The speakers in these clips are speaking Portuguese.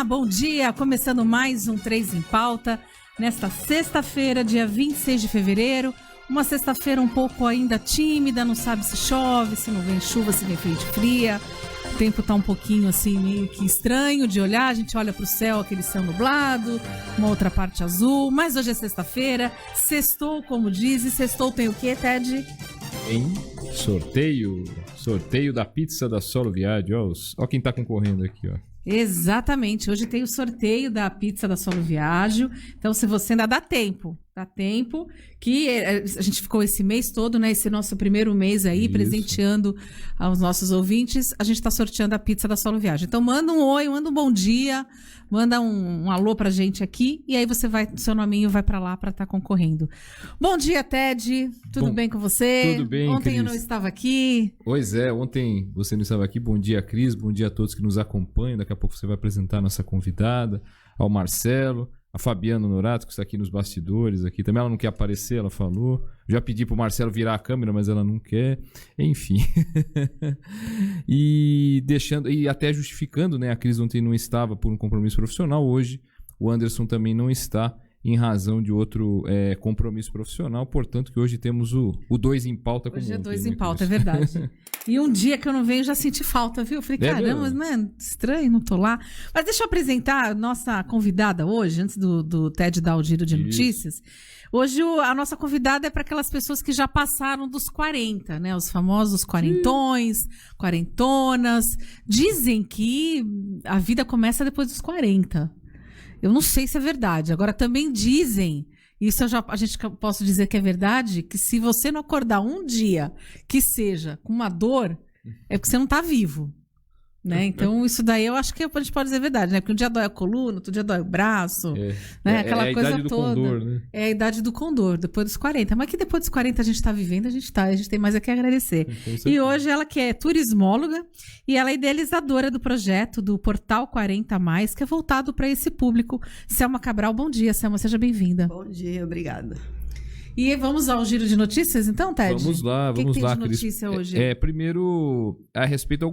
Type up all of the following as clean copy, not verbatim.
bom dia! Começando mais um 3 em Pauta, nesta sexta-feira, dia 26 de fevereiro. Uma sexta-feira um pouco ainda tímida, não sabe se chove, se não vem chuva, se vem frente fria. O tempo tá um pouquinho assim, meio que estranho de olhar. A gente olha pro céu, aquele céu nublado, uma outra parte azul. Mas hoje é sexta-feira, sextou, como diz. E sextou tem o quê, Ted? Em sorteio da pizza da Solo Viaggio. Ó quem tá concorrendo aqui, ó. Exatamente, hoje tem o sorteio da pizza da Solo Viaggio. Então, se você ainda dá tempo, que a gente ficou esse mês todo, né? Esse nosso primeiro mês aí, isso, presenteando aos nossos ouvintes, a gente tá sorteando a pizza da Solo Viaggio. Então, manda um oi, manda um bom dia, manda um alô pra gente aqui, e aí você vai, seu nominho vai pra lá pra estar concorrendo. Bom dia, Ted, tudo bem com você? Tudo bem, Ontem Cris. Eu não estava aqui. Pois é, ontem você não estava aqui. Bom dia, Cris, bom dia a todos que nos acompanham. Daqui a pouco você vai apresentar a nossa convidada, ao Marcelo, a Fabiana Norato, que está aqui nos bastidores. Aqui também ela não quer aparecer, ela falou. Já pedi pro Marcelo virar a câmera, mas ela não quer. Enfim. E até justificando, né? A Cris ontem não estava por um compromisso profissional. Hoje o Anderson também não está em razão de outro compromisso profissional. Portanto, que hoje temos o 2 em pauta. Hoje é 2 em pauta, é verdade. E um dia que eu não venho, já senti falta, viu? Eu falei, caramba, mano, estranho, não tô lá. Mas deixa eu apresentar a nossa convidada hoje, antes do Ted dar o giro de notícias. Hoje a nossa convidada é para aquelas pessoas que já passaram dos 40, né? Os famosos quarentões, quarentonas. Dizem que a vida começa depois dos 40. Eu não sei se é verdade. Agora, também dizem, isso a gente posso dizer que é verdade, que se você não acordar um dia que seja com uma dor, é porque você não está vivo. Né? Então, isso daí eu acho que a gente pode dizer verdade, né? Porque um dia dói a coluna, outro dia dói o braço, né? Aquela coisa toda. É a idade do condor, né? É a idade do condor, depois dos 40. Mas que depois dos 40 a gente está vivendo, a gente tem mais a que agradecer. E hoje ela que é turismóloga e ela é idealizadora do projeto do Portal 40+, que é voltado para esse público. Selma Cabral, bom dia, Selma, seja bem-vinda. Bom dia, obrigada. E vamos ao giro de notícias, então, Ted? Vamos lá, Cris. O que tem de notícia hoje? Primeiro, a respeito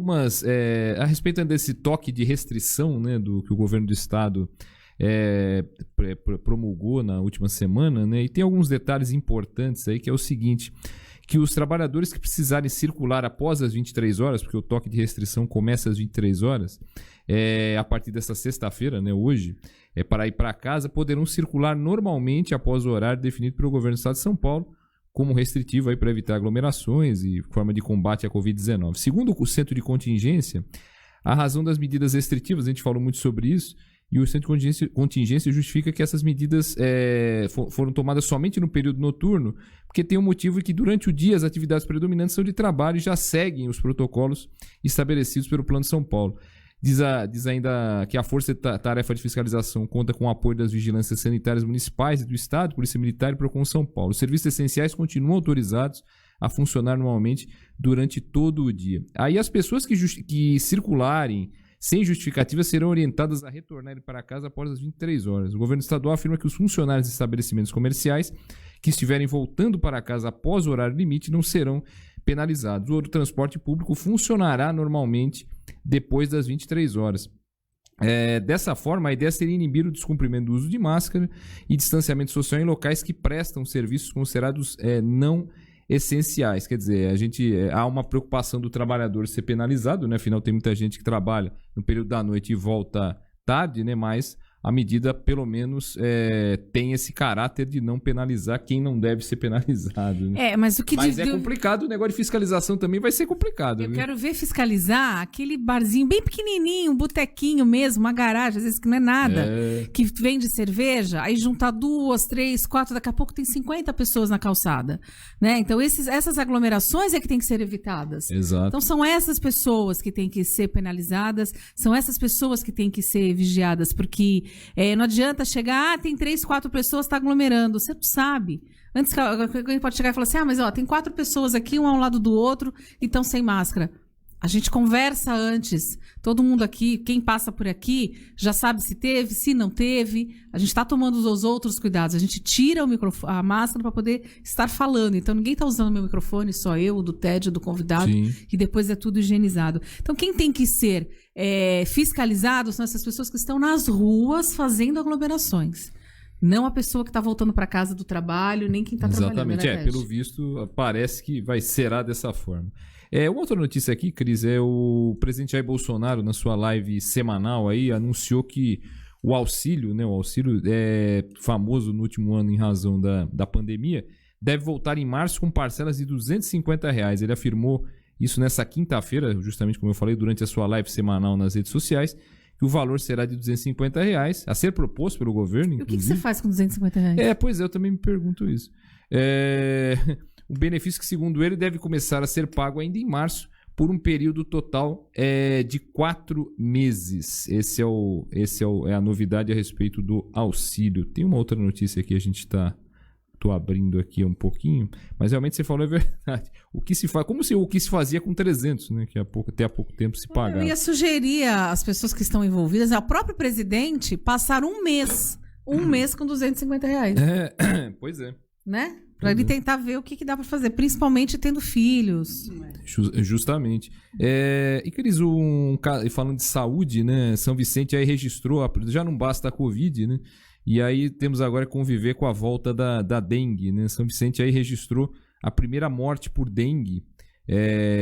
a respeito desse toque de restrição, né, que o governo do estado promulgou na última semana, né, e tem alguns detalhes importantes aí, que é o seguinte, que os trabalhadores que precisarem circular após as 23 horas, porque o toque de restrição começa às 23 horas, a partir dessa sexta-feira, né, hoje, para ir para casa, poderão circular normalmente após o horário definido pelo governo do estado de São Paulo, como restritivo para evitar aglomerações e forma de combate à Covid-19. Segundo o Centro de Contingência, a razão das medidas restritivas, a gente falou muito sobre isso, e o Centro de Contingência justifica que essas medidas foram tomadas somente no período noturno, porque tem um motivo que durante o dia as atividades predominantes são de trabalho e já seguem os protocolos estabelecidos pelo Plano de São Paulo. Diz ainda que a Força Tarefa de Fiscalização conta com o apoio das vigilâncias sanitárias municipais e do Estado, Polícia Militar e Procon São Paulo. Os serviços essenciais continuam autorizados a funcionar normalmente durante todo o dia. Aí as pessoas que circularem sem justificativa serão orientadas a retornarem para casa após as 23 horas. O governo estadual afirma que os funcionários de estabelecimentos comerciais que estiverem voltando para casa após o horário limite não serão penalizados. O transporte público funcionará normalmente depois das 23 horas. Dessa forma, a ideia seria inibir o descumprimento do uso de máscara e distanciamento social em locais que prestam serviços considerados não essenciais. Quer dizer, há uma preocupação do trabalhador ser penalizado, né? Afinal, tem muita gente que trabalha no período da noite e volta tarde, né? Mas a medida, pelo menos, tem esse caráter de não penalizar quem não deve ser penalizado. Né? Mas é complicado, o negócio de fiscalização também vai ser complicado. Eu quero ver fiscalizar aquele barzinho bem pequenininho, um botequinho mesmo, uma garagem, às vezes que não é nada, que vende cerveja, aí juntar 2, 3, 4, daqui a pouco tem 50 pessoas na calçada. Né? Então, essas aglomerações é que tem que ser evitadas. Exato. Então, são essas pessoas que têm que ser penalizadas, são essas pessoas que têm que ser vigiadas, porque não adianta chegar, tem 3, 4 pessoas, está aglomerando. Você não sabe. Antes que alguém pode chegar e falar assim, mas tem 4 pessoas aqui, um ao lado do outro, e estão sem máscara. A gente conversa antes. Todo mundo aqui, quem passa por aqui, já sabe se teve, se não teve. A gente está tomando os outros cuidados. A gente tira a máscara para poder estar falando. Então, ninguém está usando o meu microfone, só eu, do TED, do convidado, e depois é tudo higienizado. Então, quem tem que ser fiscalizado são essas pessoas que estão nas ruas fazendo aglomerações. Não a pessoa que está voltando para casa do trabalho, nem quem está trabalhando. Exatamente, pelo visto, parece que será dessa forma. Uma outra notícia aqui, Cris, o presidente Jair Bolsonaro, na sua live semanal, aí, anunciou que o auxílio, né, o auxílio famoso no último ano em razão da pandemia, deve voltar em março com parcelas de R$250. Ele afirmou isso nessa quinta-feira, justamente como eu falei, durante a sua live semanal nas redes sociais, que o valor será de R$250, a ser proposto pelo governo, inclusive. E o que você faz com R$250? Pois é, eu também me pergunto isso. Um benefício que, segundo ele, deve começar a ser pago ainda em março, por um período total de 4 meses. Essa é a novidade a respeito do auxílio. Tem uma outra notícia aqui, tô abrindo aqui um pouquinho, mas realmente você falou é verdade. O que se faz, o que se fazia com 300, né? Que até há pouco tempo se pagava. Eu ia sugerir às pessoas que estão envolvidas, ao próprio presidente, passar um mês com R$250. Pois é. Né? Para ele tentar ver o que dá para fazer, principalmente tendo filhos. Justamente. E, Cris, falando de saúde, né? São Vicente aí registrou, já não basta a Covid, né? E aí temos agora que conviver com a volta da dengue, né? São Vicente aí registrou a primeira morte por dengue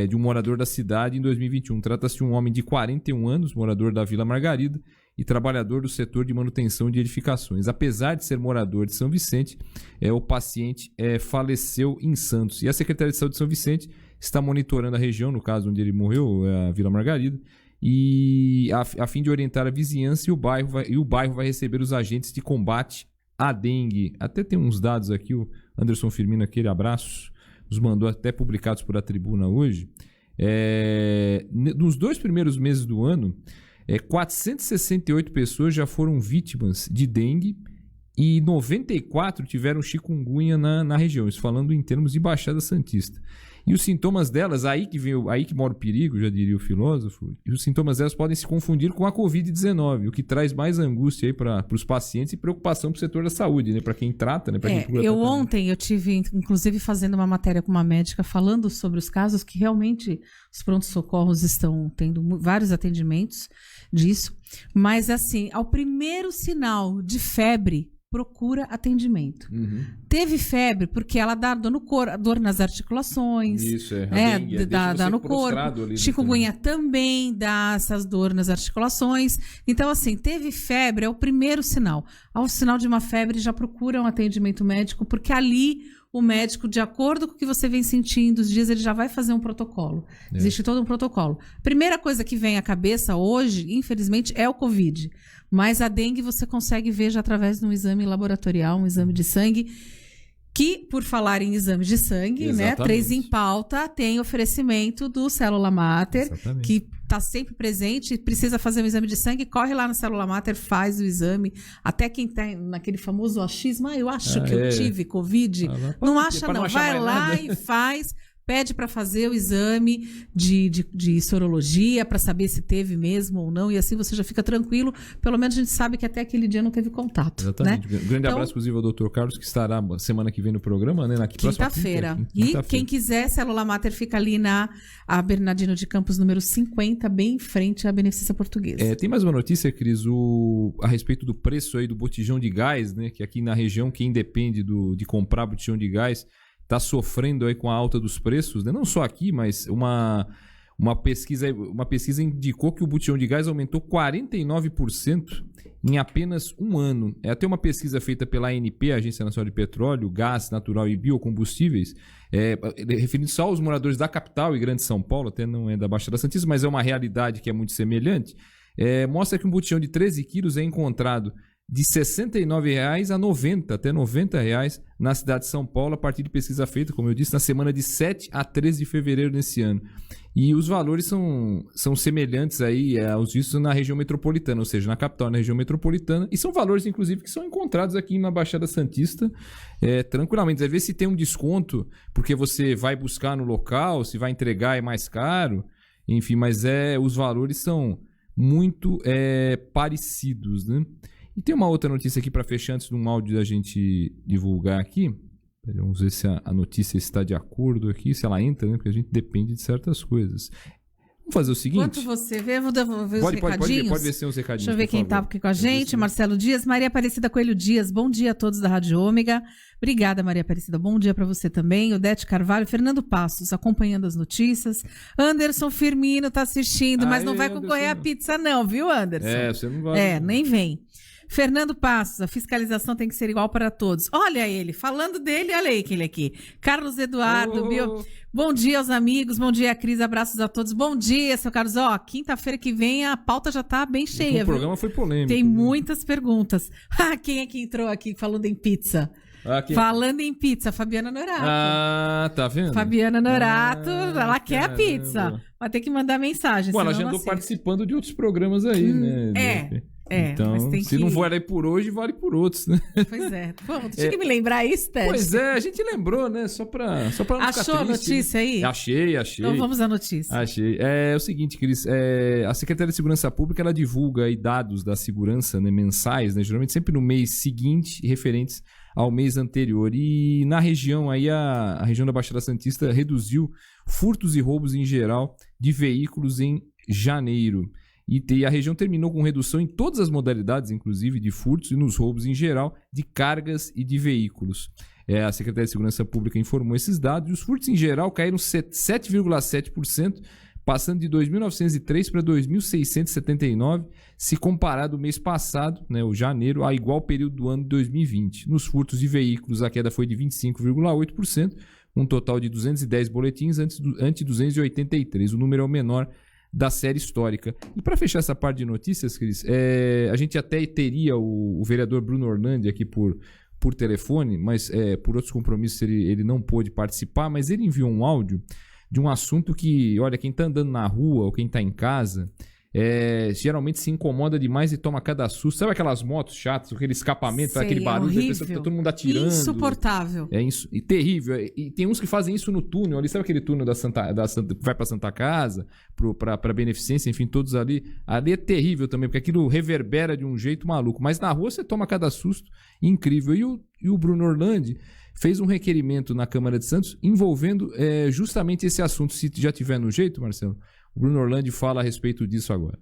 de um morador da cidade em 2021. Trata-se de um homem de 41 anos, morador da Vila Margarida e trabalhador do setor de manutenção de edificações. Apesar de ser morador de São Vicente, o paciente faleceu em Santos. E a Secretaria de Saúde de São Vicente está monitorando a região, no caso onde ele morreu, a Vila Margarida, e a fim de orientar a vizinhança, e o bairro vai receber os agentes de combate à dengue. Até tem uns dados aqui, o Anderson Firmino, aquele abraço, nos mandou até publicados por A Tribuna hoje. Nos 2 primeiros meses do ano, 468 pessoas já foram vítimas de dengue e 94 tiveram chikungunya na região, isso falando em termos de Baixada Santista. E os sintomas delas, aí que mora o perigo, já diria o filósofo, e os sintomas delas podem se confundir com a Covid-19, o que traz mais angústia aí para os pacientes e preocupação para o setor da saúde, né? Para quem trata, né? Ontem eu tive, inclusive, fazendo uma matéria com uma médica falando sobre os casos que realmente os prontos-socorros estão tendo vários atendimentos disso, mas assim, ao primeiro sinal de febre, procura atendimento. Teve febre porque ela dá dor nas articulações. Isso, dá no corpo. Chikungunya também dá essas dores nas articulações. Então, assim, teve febre, é o primeiro sinal. Ao sinal de uma febre, já procura um atendimento médico, porque ali o médico, de acordo com o que você vem sentindo os dias, ele já vai fazer um protocolo. Existe todo um protocolo. Primeira coisa que vem à cabeça hoje, infelizmente, é o Covid. Mas a dengue você consegue ver já através de um exame laboratorial, um exame de sangue, que, por falar em exame de sangue, né, 3 em Pauta tem oferecimento do Célula Mater, que está sempre presente, precisa fazer um exame de sangue, corre lá no Célula Mater, faz o exame. Até quem está naquele famoso achismo, eu acho que eu tive Covid. Não acha não, vai lá e faz. Pede para fazer o exame de sorologia para saber se teve mesmo ou não, e assim você já fica tranquilo. Pelo menos a gente sabe que até aquele dia não teve contato. Exatamente. Né? Grande abraço, inclusive, ao Dr. Carlos, que estará semana que vem no programa, né? Na quinta-feira. E quem quiser, Célula Mater fica ali na Bernardino de Campos, número 50, bem em frente à Beneficência Portuguesa. Tem mais uma notícia, Cris, a respeito do preço aí do botijão de gás, né? Que aqui na região, quem depende de comprar botijão de gás está sofrendo aí com a alta dos preços, né? Não só aqui, mas uma pesquisa indicou que o botijão de gás aumentou 49% em apenas um ano. Até uma pesquisa feita pela ANP, Agência Nacional de Petróleo, Gás Natural e Biocombustíveis, referindo só aos moradores da capital e Grande São Paulo, até não é da Baixada Santista, mas é uma realidade que é muito semelhante, mostra que um botijão de 13 quilos é encontrado de R$ 69,00 a até R$ 90,00 na cidade de São Paulo, a partir de pesquisa feita, como eu disse, na semana de 7 a 13 de fevereiro desse ano. E os valores são semelhantes aí aos vistos na região metropolitana, ou seja, na capital, na região metropolitana, e são valores, inclusive, que são encontrados aqui na Baixada Santista tranquilamente. Às vezes, se tem um desconto porque você vai buscar no local, se vai entregar é mais caro. enfim, mas os valores são muito parecidos, né? E tem uma outra notícia aqui para fechar antes de um áudio da gente divulgar aqui. Vamos ver se a notícia está de acordo aqui, se ela entra, né? Porque a gente depende de certas coisas. Vamos fazer o seguinte. Enquanto você vê, vou ver os recadinhos. Pode ver sem os recadinhos. Deixa eu ver quem está aqui com a gente. Marcelo Dias, Maria Aparecida Coelho Dias. Bom dia a todos da Rádio Ômega. Obrigada, Maria Aparecida. Bom dia para você também. Odete Carvalho, Fernando Passos, acompanhando as notícias. Anderson Firmino está assistindo, mas não vai concorrer à pizza não, viu, Anderson? Você não vai. Nem vem. Fernando Passos, a fiscalização tem que ser igual para todos. Olha ele, falando dele, olha aí que ele aqui. Carlos Eduardo, bom dia aos amigos, bom dia, Cris, abraços a todos. Bom dia, seu Carlos. Quinta-feira que vem a pauta já tá bem cheia. O programa foi polêmico. Tem muitas perguntas. Quem é que entrou aqui falando em pizza? Falando em pizza, Fabiana Norato. Tá vendo? Fabiana Norato, ela quer a pizza. Vai ter que mandar mensagem. Ela já andou participando de outros programas aí, né? Então, se não vale por hoje, vale por outros, né? Pois é. Pô, tinha que me lembrar isso, Ted. Pois é, a gente lembrou, né? Só pra não ficar triste. Achou a notícia aí? Achei. Então vamos à notícia. Achei. É o seguinte, Cris, a Secretaria de Segurança Pública, ela divulga aí dados da segurança, né, mensais, né? Geralmente sempre no mês seguinte, referentes ao mês anterior. E na região aí, a região da Baixada Santista reduziu furtos e roubos em geral de veículos em janeiro. E a região terminou com redução em todas as modalidades, inclusive de furtos e nos roubos em geral, de cargas e de veículos. A Secretaria de Segurança Pública informou esses dados e os furtos em geral caíram 7,7%, passando de 2.903 para 2.679, se comparado o mês passado, né, o janeiro, a igual período do ano de 2020. Nos furtos de veículos, a queda foi de 25,8%, um total de 210 boletins ante 283. O número é o menor da série histórica. E para fechar essa parte de notícias, Cris, a gente até teria o vereador Bruno Orlandi aqui por telefone, mas por outros compromissos ele não pôde participar, mas ele enviou um áudio de um assunto que, olha, quem está andando na rua ou quem está em casa, geralmente se incomoda demais e toma cada susto. Sabe aquelas motos chatas, aquele escapamento, aquele barulho, a pessoa, tá todo mundo atirando. Insuportável. E terrível. E tem uns que fazem isso no túnel ali, sabe aquele túnel que vai pra Santa Casa, pra Beneficência, enfim, todos ali. Ali é terrível também, porque aquilo reverbera de um jeito maluco. Mas na rua você toma cada susto incrível. E o Bruno Orlandi fez um requerimento na Câmara de Santos envolvendo justamente esse assunto. Se já tiver no jeito, Marcelo, o Bruno Orlandi fala a respeito disso agora.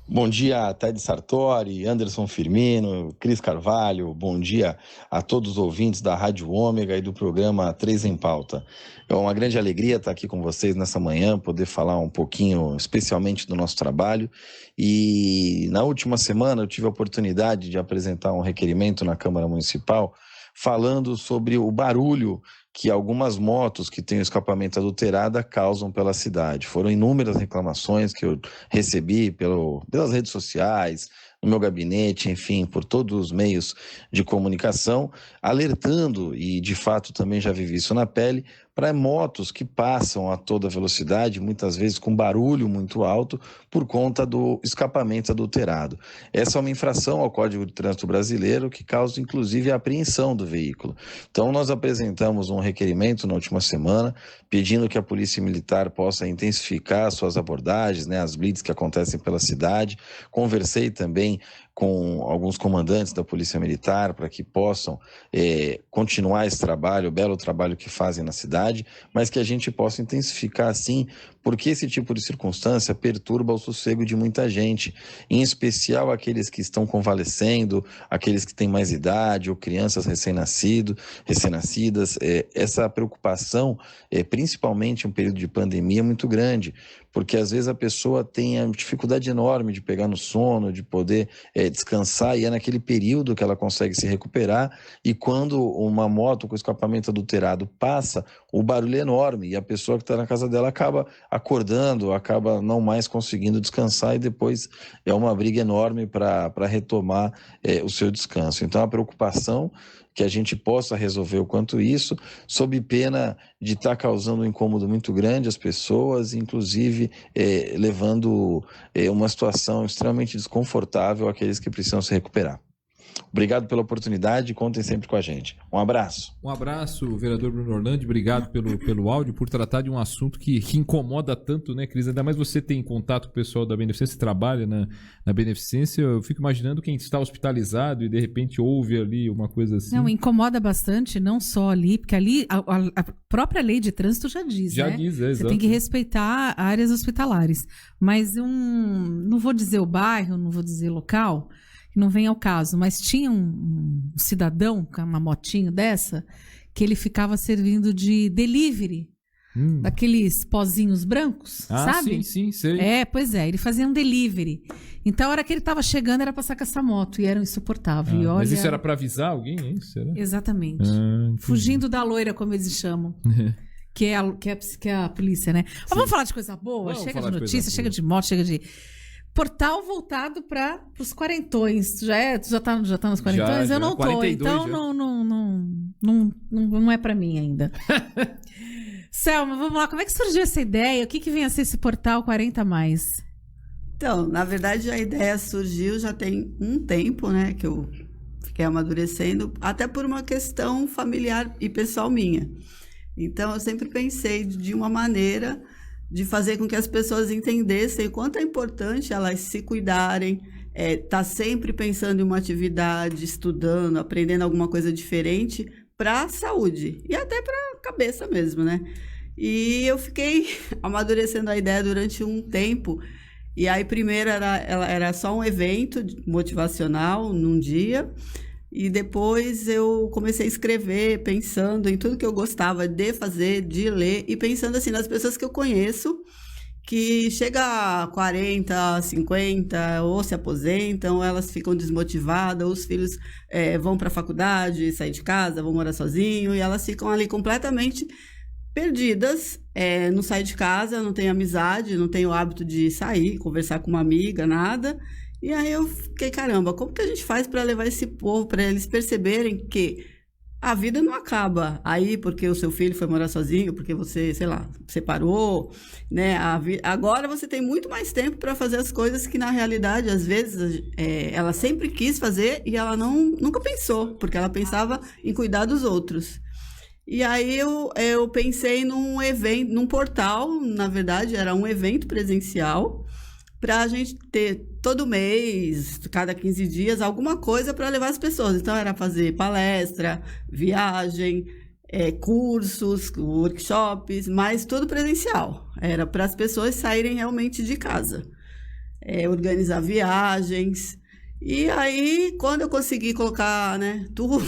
Bom dia, Ted Sartori, Anderson Firmino, Cris Carvalho, bom dia a todos os ouvintes da Rádio Ômega e do programa 3 em Pauta. É uma grande alegria estar aqui com vocês nessa manhã, poder falar um pouquinho especialmente do nosso trabalho. E na última semana eu tive a oportunidade de apresentar um requerimento na Câmara Municipal falando sobre o barulho que algumas motos que têm o escapamento adulterado causam pela cidade. Foram inúmeras reclamações que eu recebi pelas redes sociais, no meu gabinete, enfim, por todos os meios de comunicação, alertando, e de fato também já vivi isso na pele, para motos que passam a toda velocidade, muitas vezes com barulho muito alto, por conta do escapamento adulterado. Essa é uma infração ao Código de Trânsito Brasileiro que causa, inclusive, a apreensão do veículo. Então, nós apresentamos um requerimento na última semana, pedindo que a Polícia Militar possa intensificar suas abordagens, né, as blitz que acontecem pela cidade. Conversei também com alguns comandantes da Polícia Militar para que possam continuar esse trabalho, o belo trabalho que fazem na cidade, mas que a gente possa intensificar assim, porque esse tipo de circunstância perturba o sossego de muita gente, em especial aqueles que estão convalescendo, aqueles que têm mais idade ou crianças recém-nascidas. Essa preocupação, principalmente em um período de pandemia, é muito grande, porque às vezes a pessoa tem a dificuldade enorme de pegar no sono, de poder descansar, e é naquele período que ela consegue se recuperar, e quando uma moto com escapamento adulterado passa, o barulho é enorme, e a pessoa que está na casa dela acaba acordando, acaba não mais conseguindo descansar, e depois é uma briga enorme para retomar o seu descanso. Então a preocupação que a gente possa resolver o quanto isso, sob pena de estar causando um incômodo muito grande às pessoas, inclusive levando uma situação extremamente desconfortável àqueles que precisam se recuperar. Obrigado pela oportunidade e contem sempre com a gente. Um abraço. Um abraço, vereador Bruno Orlandi. Obrigado pelo áudio, por tratar de um assunto que incomoda tanto, né, Cris? Ainda mais você tem contato com o pessoal da Beneficência, trabalha na Beneficência. Eu fico imaginando quem está hospitalizado e de repente ouve ali uma coisa assim. Não, incomoda bastante, não só ali, porque ali a própria lei de trânsito já diz, Já né? diz, Você tem que respeitar áreas hospitalares. Mas não vou dizer o bairro, não vou dizer local, que não vem ao caso, mas tinha um cidadão com uma motinho dessa, que ele ficava servindo de delivery, daqueles pozinhos brancos, sabe? Sim, sei. Pois é, ele fazia um delivery. Então, a hora que ele estava chegando, era passar com essa moto, e era insuportável. E olha... Mas isso era para avisar alguém, hein? Será? Exatamente. Fugindo da loira, como eles chamam. Que é a polícia, né? Mas vamos falar de coisa boa? Chega de notícia, chega de moto, chega de... Portal voltado para os quarentões. Tu já tá nos quarentões? Eu não tô, então não é para mim ainda. Selma, vamos lá. Como é que surgiu essa ideia? O que vem a ser esse Portal 40+? Então, na verdade, a ideia surgiu já tem um tempo, né? Que eu fiquei amadurecendo, até por uma questão familiar e pessoal minha. Então, eu sempre pensei de uma maneira de fazer com que as pessoas entendessem o quanto é importante elas se cuidarem, tá sempre pensando em uma atividade, estudando, aprendendo alguma coisa diferente para a saúde e até para a cabeça mesmo, né? E eu fiquei amadurecendo a ideia durante um tempo. E aí, primeiro, era só um evento motivacional num dia. E depois eu comecei a escrever, pensando em tudo que eu gostava de fazer, de ler, e pensando assim nas pessoas que eu conheço, que chega a 40, 50, ou se aposentam, ou elas ficam desmotivadas, ou os filhos vão para a faculdade, saem de casa, vão morar sozinho, e elas ficam ali completamente perdidas, não saem de casa, não têm amizade, não têm o hábito de sair, conversar com uma amiga, nada. E aí eu fiquei, caramba, como que a gente faz para levar esse povo, para eles perceberem que a vida não acaba aí porque o seu filho foi morar sozinho, porque você, sei lá, separou, né? Agora você tem muito mais tempo para fazer as coisas que, na realidade, às vezes, ela sempre quis fazer e ela nunca pensou, porque ela pensava em cuidar dos outros. E aí eu pensei num evento, num portal, na verdade, era um evento presencial, para a gente ter todo mês, cada 15 dias, alguma coisa para levar as pessoas. Então, era fazer palestra, viagem, cursos, workshops, mas tudo presencial. Era para as pessoas saírem realmente de casa. Organizar viagens. E aí, quando eu consegui colocar, né, tudo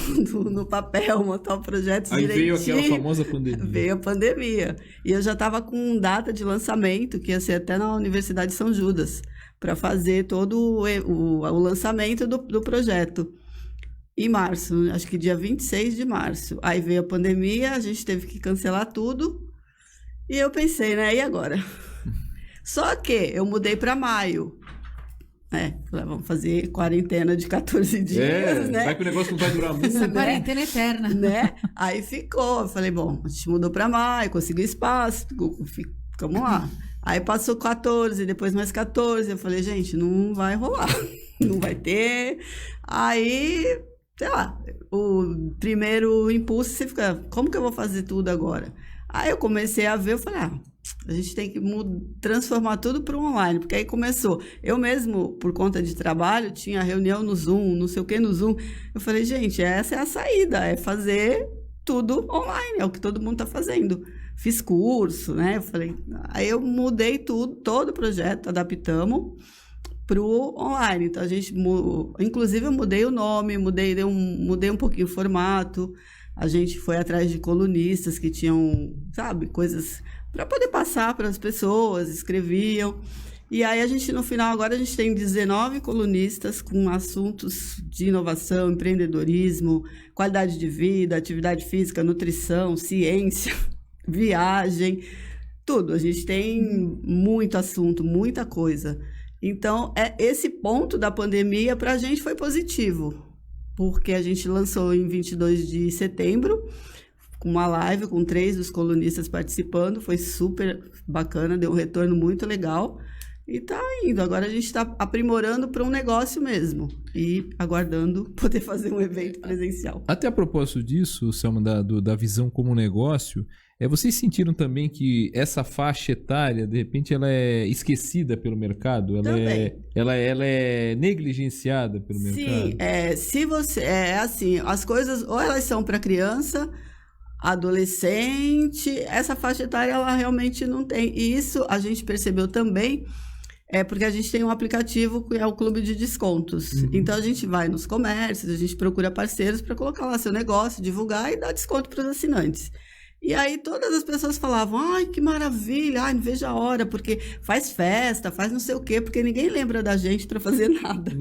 no papel, montar o projeto direitinho... Aí veio aquela famosa pandemia. Veio a pandemia. E eu já estava com data de lançamento, que ia ser até na Universidade de São Judas, para fazer todo o lançamento do projeto. Em março, acho que dia 26 de março. Aí veio a pandemia, a gente teve que cancelar tudo. E eu pensei, né, e agora? Só que eu mudei para maio. Vamos fazer quarentena de 14 dias, né? Vai que o negócio não vai durar muito. Essa quarentena eterna. Né? Aí ficou. Eu falei, bom, a gente mudou para maio, conseguiu espaço, vamos lá. Aí passou 14, depois mais 14. Eu falei, gente, não vai rolar. Não vai ter. Aí, sei lá, o primeiro impulso, você fica, como que eu vou fazer tudo agora? Aí eu comecei a ver, eu falei, a gente tem que transformar tudo para o online, porque aí começou. Eu mesmo, por conta de trabalho, tinha reunião no Zoom, não sei o que no Zoom. Eu falei, gente, essa é a saída, é fazer tudo online, é o que todo mundo está fazendo. Fiz curso, né? Eu falei, aí eu mudei todo o projeto, adaptamos para o online. Então, inclusive, eu mudei o nome, mudei um pouquinho o formato. A gente foi atrás de colunistas que tinham, sabe, coisas para poder passar para as pessoas, escreviam. E aí, no final, agora a gente tem 19 colunistas com assuntos de inovação, empreendedorismo, qualidade de vida, atividade física, nutrição, ciência, viagem, tudo. A gente tem muito assunto, muita coisa. Então, esse ponto da pandemia, para a gente, foi positivo, porque a gente lançou em 22 de setembro, com uma live com 3 dos colunistas participando, foi super bacana, deu um retorno muito legal. E tá indo. Agora a gente está aprimorando para um negócio mesmo. E aguardando poder fazer um evento presencial. Até a propósito disso, Selma, da visão como negócio, vocês sentiram também que essa faixa etária, de repente, ela é esquecida pelo mercado? Ela é negligenciada pelo mercado? Sim, se você... assim, as coisas ou elas são para criança, adolescente, essa faixa etária ela realmente não tem. E isso a gente percebeu também, porque a gente tem um aplicativo que é o Clube de Descontos. Então a gente vai nos comércios, a gente procura parceiros para colocar lá seu negócio, divulgar e dar desconto para os assinantes. E aí todas as pessoas falavam, ai, que maravilha, ai, não vejo a hora, porque faz festa, faz não sei o quê, porque ninguém lembra da gente para fazer nada.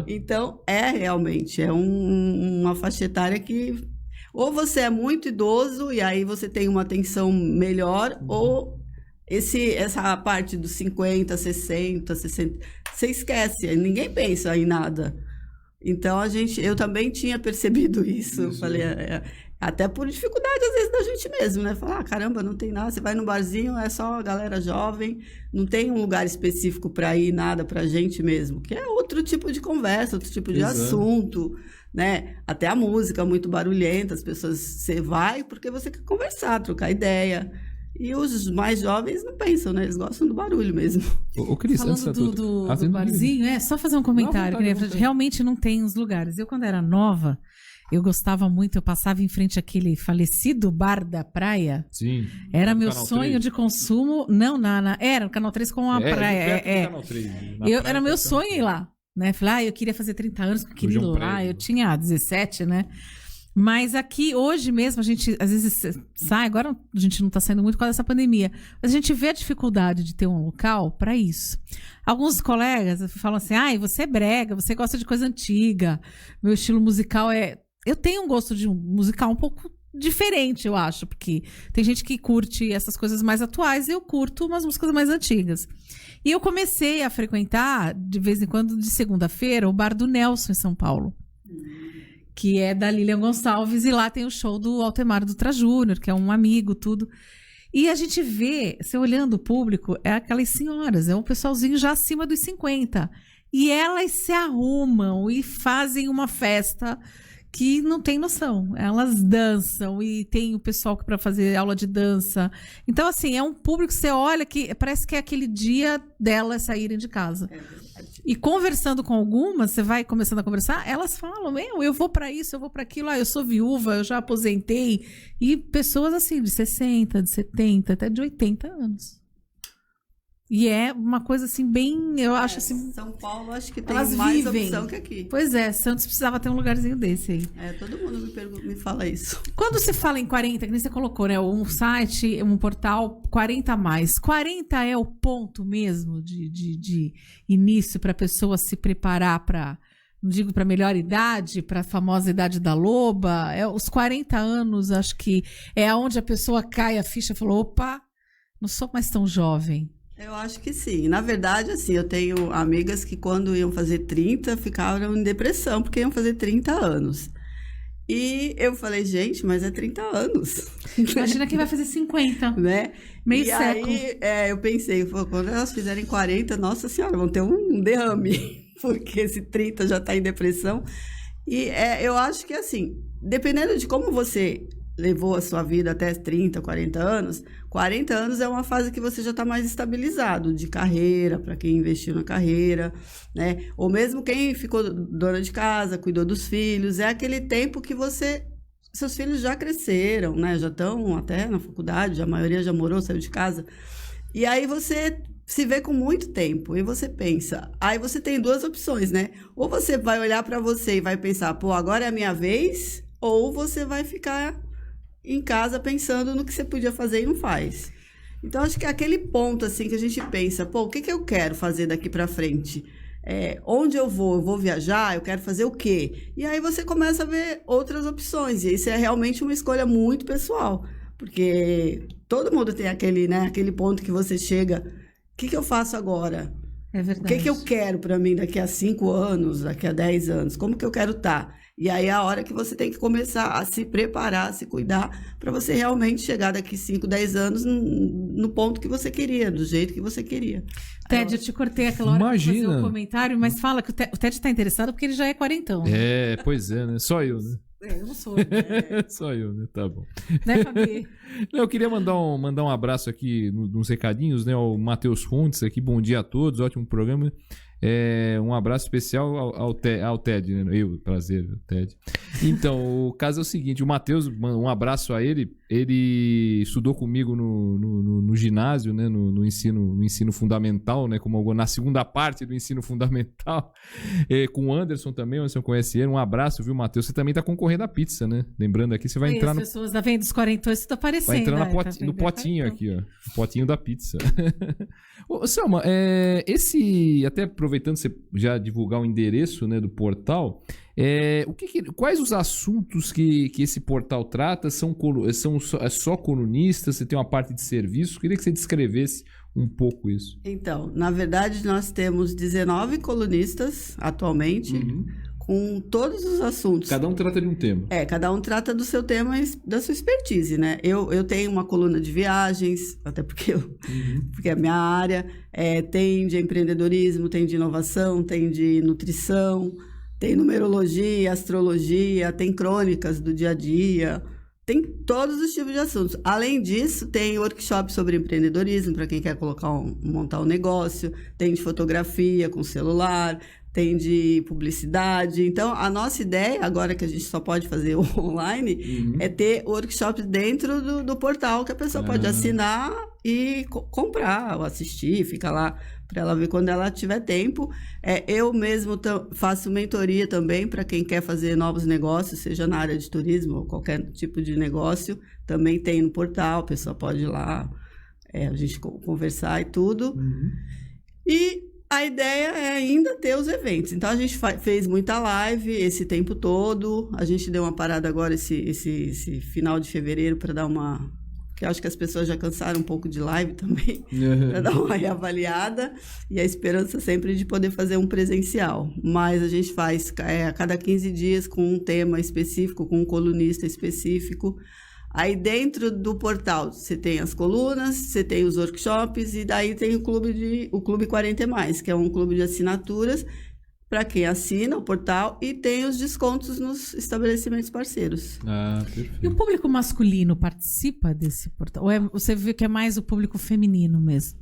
Então, realmente, uma faixa etária que ou você é muito idoso e aí você tem uma atenção melhor, ou essa parte dos 50, 60, você esquece, ninguém pensa em nada. Então, eu também tinha percebido isso. Falei, até por dificuldade, às vezes, da gente mesmo, né? Falar, caramba, não tem nada, você vai no barzinho, é só a galera jovem, não tem um lugar específico para ir, nada pra gente mesmo, que é outro tipo de conversa, outro tipo de assunto, né? Até a música muito barulhenta, as pessoas, você vai porque você quer conversar, trocar ideia. E os mais jovens não pensam, né? Eles gostam do barulho mesmo. Cris, falando do barzinho, só fazer um comentário. Realmente não tem os lugares. Eu, quando era nova, eu gostava muito, eu passava em frente àquele falecido bar da praia. Sim. Era meu sonho de consumo. Não, era no Canal 3 com a praia. Canal 3, era meu sonho ir lá. Né? Falei, eu queria fazer 30 anos, eu queria ir lá. Eu tinha 17, né? Mas aqui, hoje mesmo, a gente às vezes sai, agora a gente não está saindo muito por causa dessa pandemia, mas a gente vê a dificuldade de ter um local para isso. Alguns colegas falam assim, você é brega, você gosta de coisa antiga, meu estilo musical Eu tenho um gosto de um musical um pouco diferente, eu acho, porque tem gente que curte essas coisas mais atuais e eu curto umas músicas mais antigas. E eu comecei a frequentar, de vez em quando, de segunda-feira, o Bar do Nelson, em São Paulo. Que é da Lilian Gonçalves, e lá tem o show do Altemar Dutra Júnior, que é um amigo, tudo. E a gente vê, você olhando o público, é aquelas senhoras, é um pessoalzinho já acima dos 50. E elas se arrumam e fazem uma festa que não tem noção. Elas dançam e tem o pessoal para fazer aula de dança. Então, assim, é um público que você olha que parece que é aquele dia delas saírem de casa. E conversando com algumas, você vai começando a conversar, elas falam, eu vou para isso, eu vou para aquilo, eu sou viúva, eu já aposentei. E pessoas assim, de 60, de 70, até de 80 anos. E é uma coisa assim, bem, eu acho assim... São Paulo, acho que tem mais opção que aqui. Pois é, Santos precisava ter um lugarzinho desse aí. Todo mundo me fala isso. Quando você fala em 40, que nem você colocou, né? Um site, um portal, 40 a mais. 40 é o ponto mesmo de início para a pessoa se preparar para, não digo para melhor idade, para a famosa idade da loba. Os 40 anos, acho que é onde a pessoa cai a ficha e falou, opa, não sou mais tão jovem. Eu acho que sim. Na verdade, assim, eu tenho amigas que quando iam fazer 30, ficaram em depressão, porque iam fazer 30 anos. E eu falei, gente, mas é 30 anos. Imagina quem vai fazer 50. Né? Meio século. Aí, eu pensei, quando elas fizerem 40, nossa senhora, vão ter um derrame, porque esse 30 já está em depressão. E eu acho que, assim, dependendo de como você levou a sua vida até 30, 40 anos, 40 anos é uma fase que você já está mais estabilizado de carreira, para quem investiu na carreira, né? Ou mesmo quem ficou dona de casa, cuidou dos filhos, é aquele tempo que seus filhos já cresceram, né? Já estão até na faculdade, a maioria já morou, saiu de casa. E aí você se vê com muito tempo e você pensa, aí você tem duas opções, né? Ou você vai olhar para você e vai pensar, agora é a minha vez, ou você vai ficar em casa pensando no que você podia fazer e não faz. Então, acho que é aquele ponto, assim, que a gente pensa, o que eu quero fazer daqui para frente? Onde eu vou viajar? Eu quero fazer o quê? E aí você começa a ver outras opções, e isso é realmente uma escolha muito pessoal, porque todo mundo tem aquele ponto que você chega, o que eu faço agora? É verdade. O que eu quero para mim daqui a 5 anos, daqui a 10 anos? Como que eu quero estar? E aí é a hora que você tem que começar a se preparar, a se cuidar, para você realmente chegar daqui 5, 10 anos no ponto que você queria, do jeito que você queria. Ted, eu te cortei aquela hora para fazer um comentário, mas fala que o Ted está interessado porque ele já é quarentão. Né? Pois é, né? Só eu, né? Eu não sou. Né? Só eu, né? Tá bom. Né, Fabi? Eu queria mandar um abraço aqui nos recadinhos, né? O Matheus Fontes aqui, bom dia a todos, ótimo programa. Um abraço especial ao Ted, né? Prazer, Ted. Então, o caso é o seguinte, o Matheus, um abraço a ele. Ele estudou comigo no ginásio, né? No ensino fundamental, né? Como na segunda parte do ensino fundamental. Com o Anderson também, o Anderson conhece ele. Um abraço, viu, Matheus? Você também tá concorrendo à pizza, né? Lembrando aqui, você vai entrar no... As pessoas da venda dos 40, isso tá aparecendo. Vai entrar no potinho aqui, ó. O potinho da pizza. Ô, Selma, até aproveitando você já divulgar o endereço, né, do portal, quais os assuntos que esse portal trata? São só colunistas? Você tem uma parte de serviço? Queria que você descrevesse um pouco isso. Então, na verdade, nós temos 19 colunistas atualmente, com todos os assuntos. Cada um trata de um tema. Cada um trata do seu tema e da sua expertise, né? Eu tenho uma coluna de viagens, até porque é a minha área, tem de empreendedorismo, tem de inovação, tem de nutrição, tem numerologia, astrologia, tem crônicas do dia a dia, tem todos os tipos de assuntos. Além disso, tem workshop sobre empreendedorismo, para quem quer montar um negócio, tem de fotografia com celular, tem de publicidade. Então, a nossa ideia, agora que a gente só pode fazer online, é ter workshops dentro do portal que a pessoa pode assinar e comprar ou assistir, fica lá para ela ver quando ela tiver tempo. Eu mesmo faço mentoria também para quem quer fazer novos negócios, seja na área de turismo ou qualquer tipo de negócio. Também tem no portal, a pessoa pode ir lá, a gente conversar e tudo. E a ideia é ainda ter os eventos. Então, a gente fez muita live esse tempo todo. A gente deu uma parada agora esse final de fevereiro para dar uma... que eu acho que as pessoas já cansaram um pouco de live também, para dar uma reavaliada. E a esperança sempre de poder fazer um presencial. Mas a gente faz a cada 15 dias com um tema específico, com um colunista específico. Aí dentro do portal você tem as colunas, você tem os workshops e daí tem o Clube 40+, que é um clube de assinaturas para quem assina o portal e tem os descontos nos estabelecimentos parceiros. Perfeito. E o público masculino participa desse portal? Ou você vê que é mais o público feminino mesmo?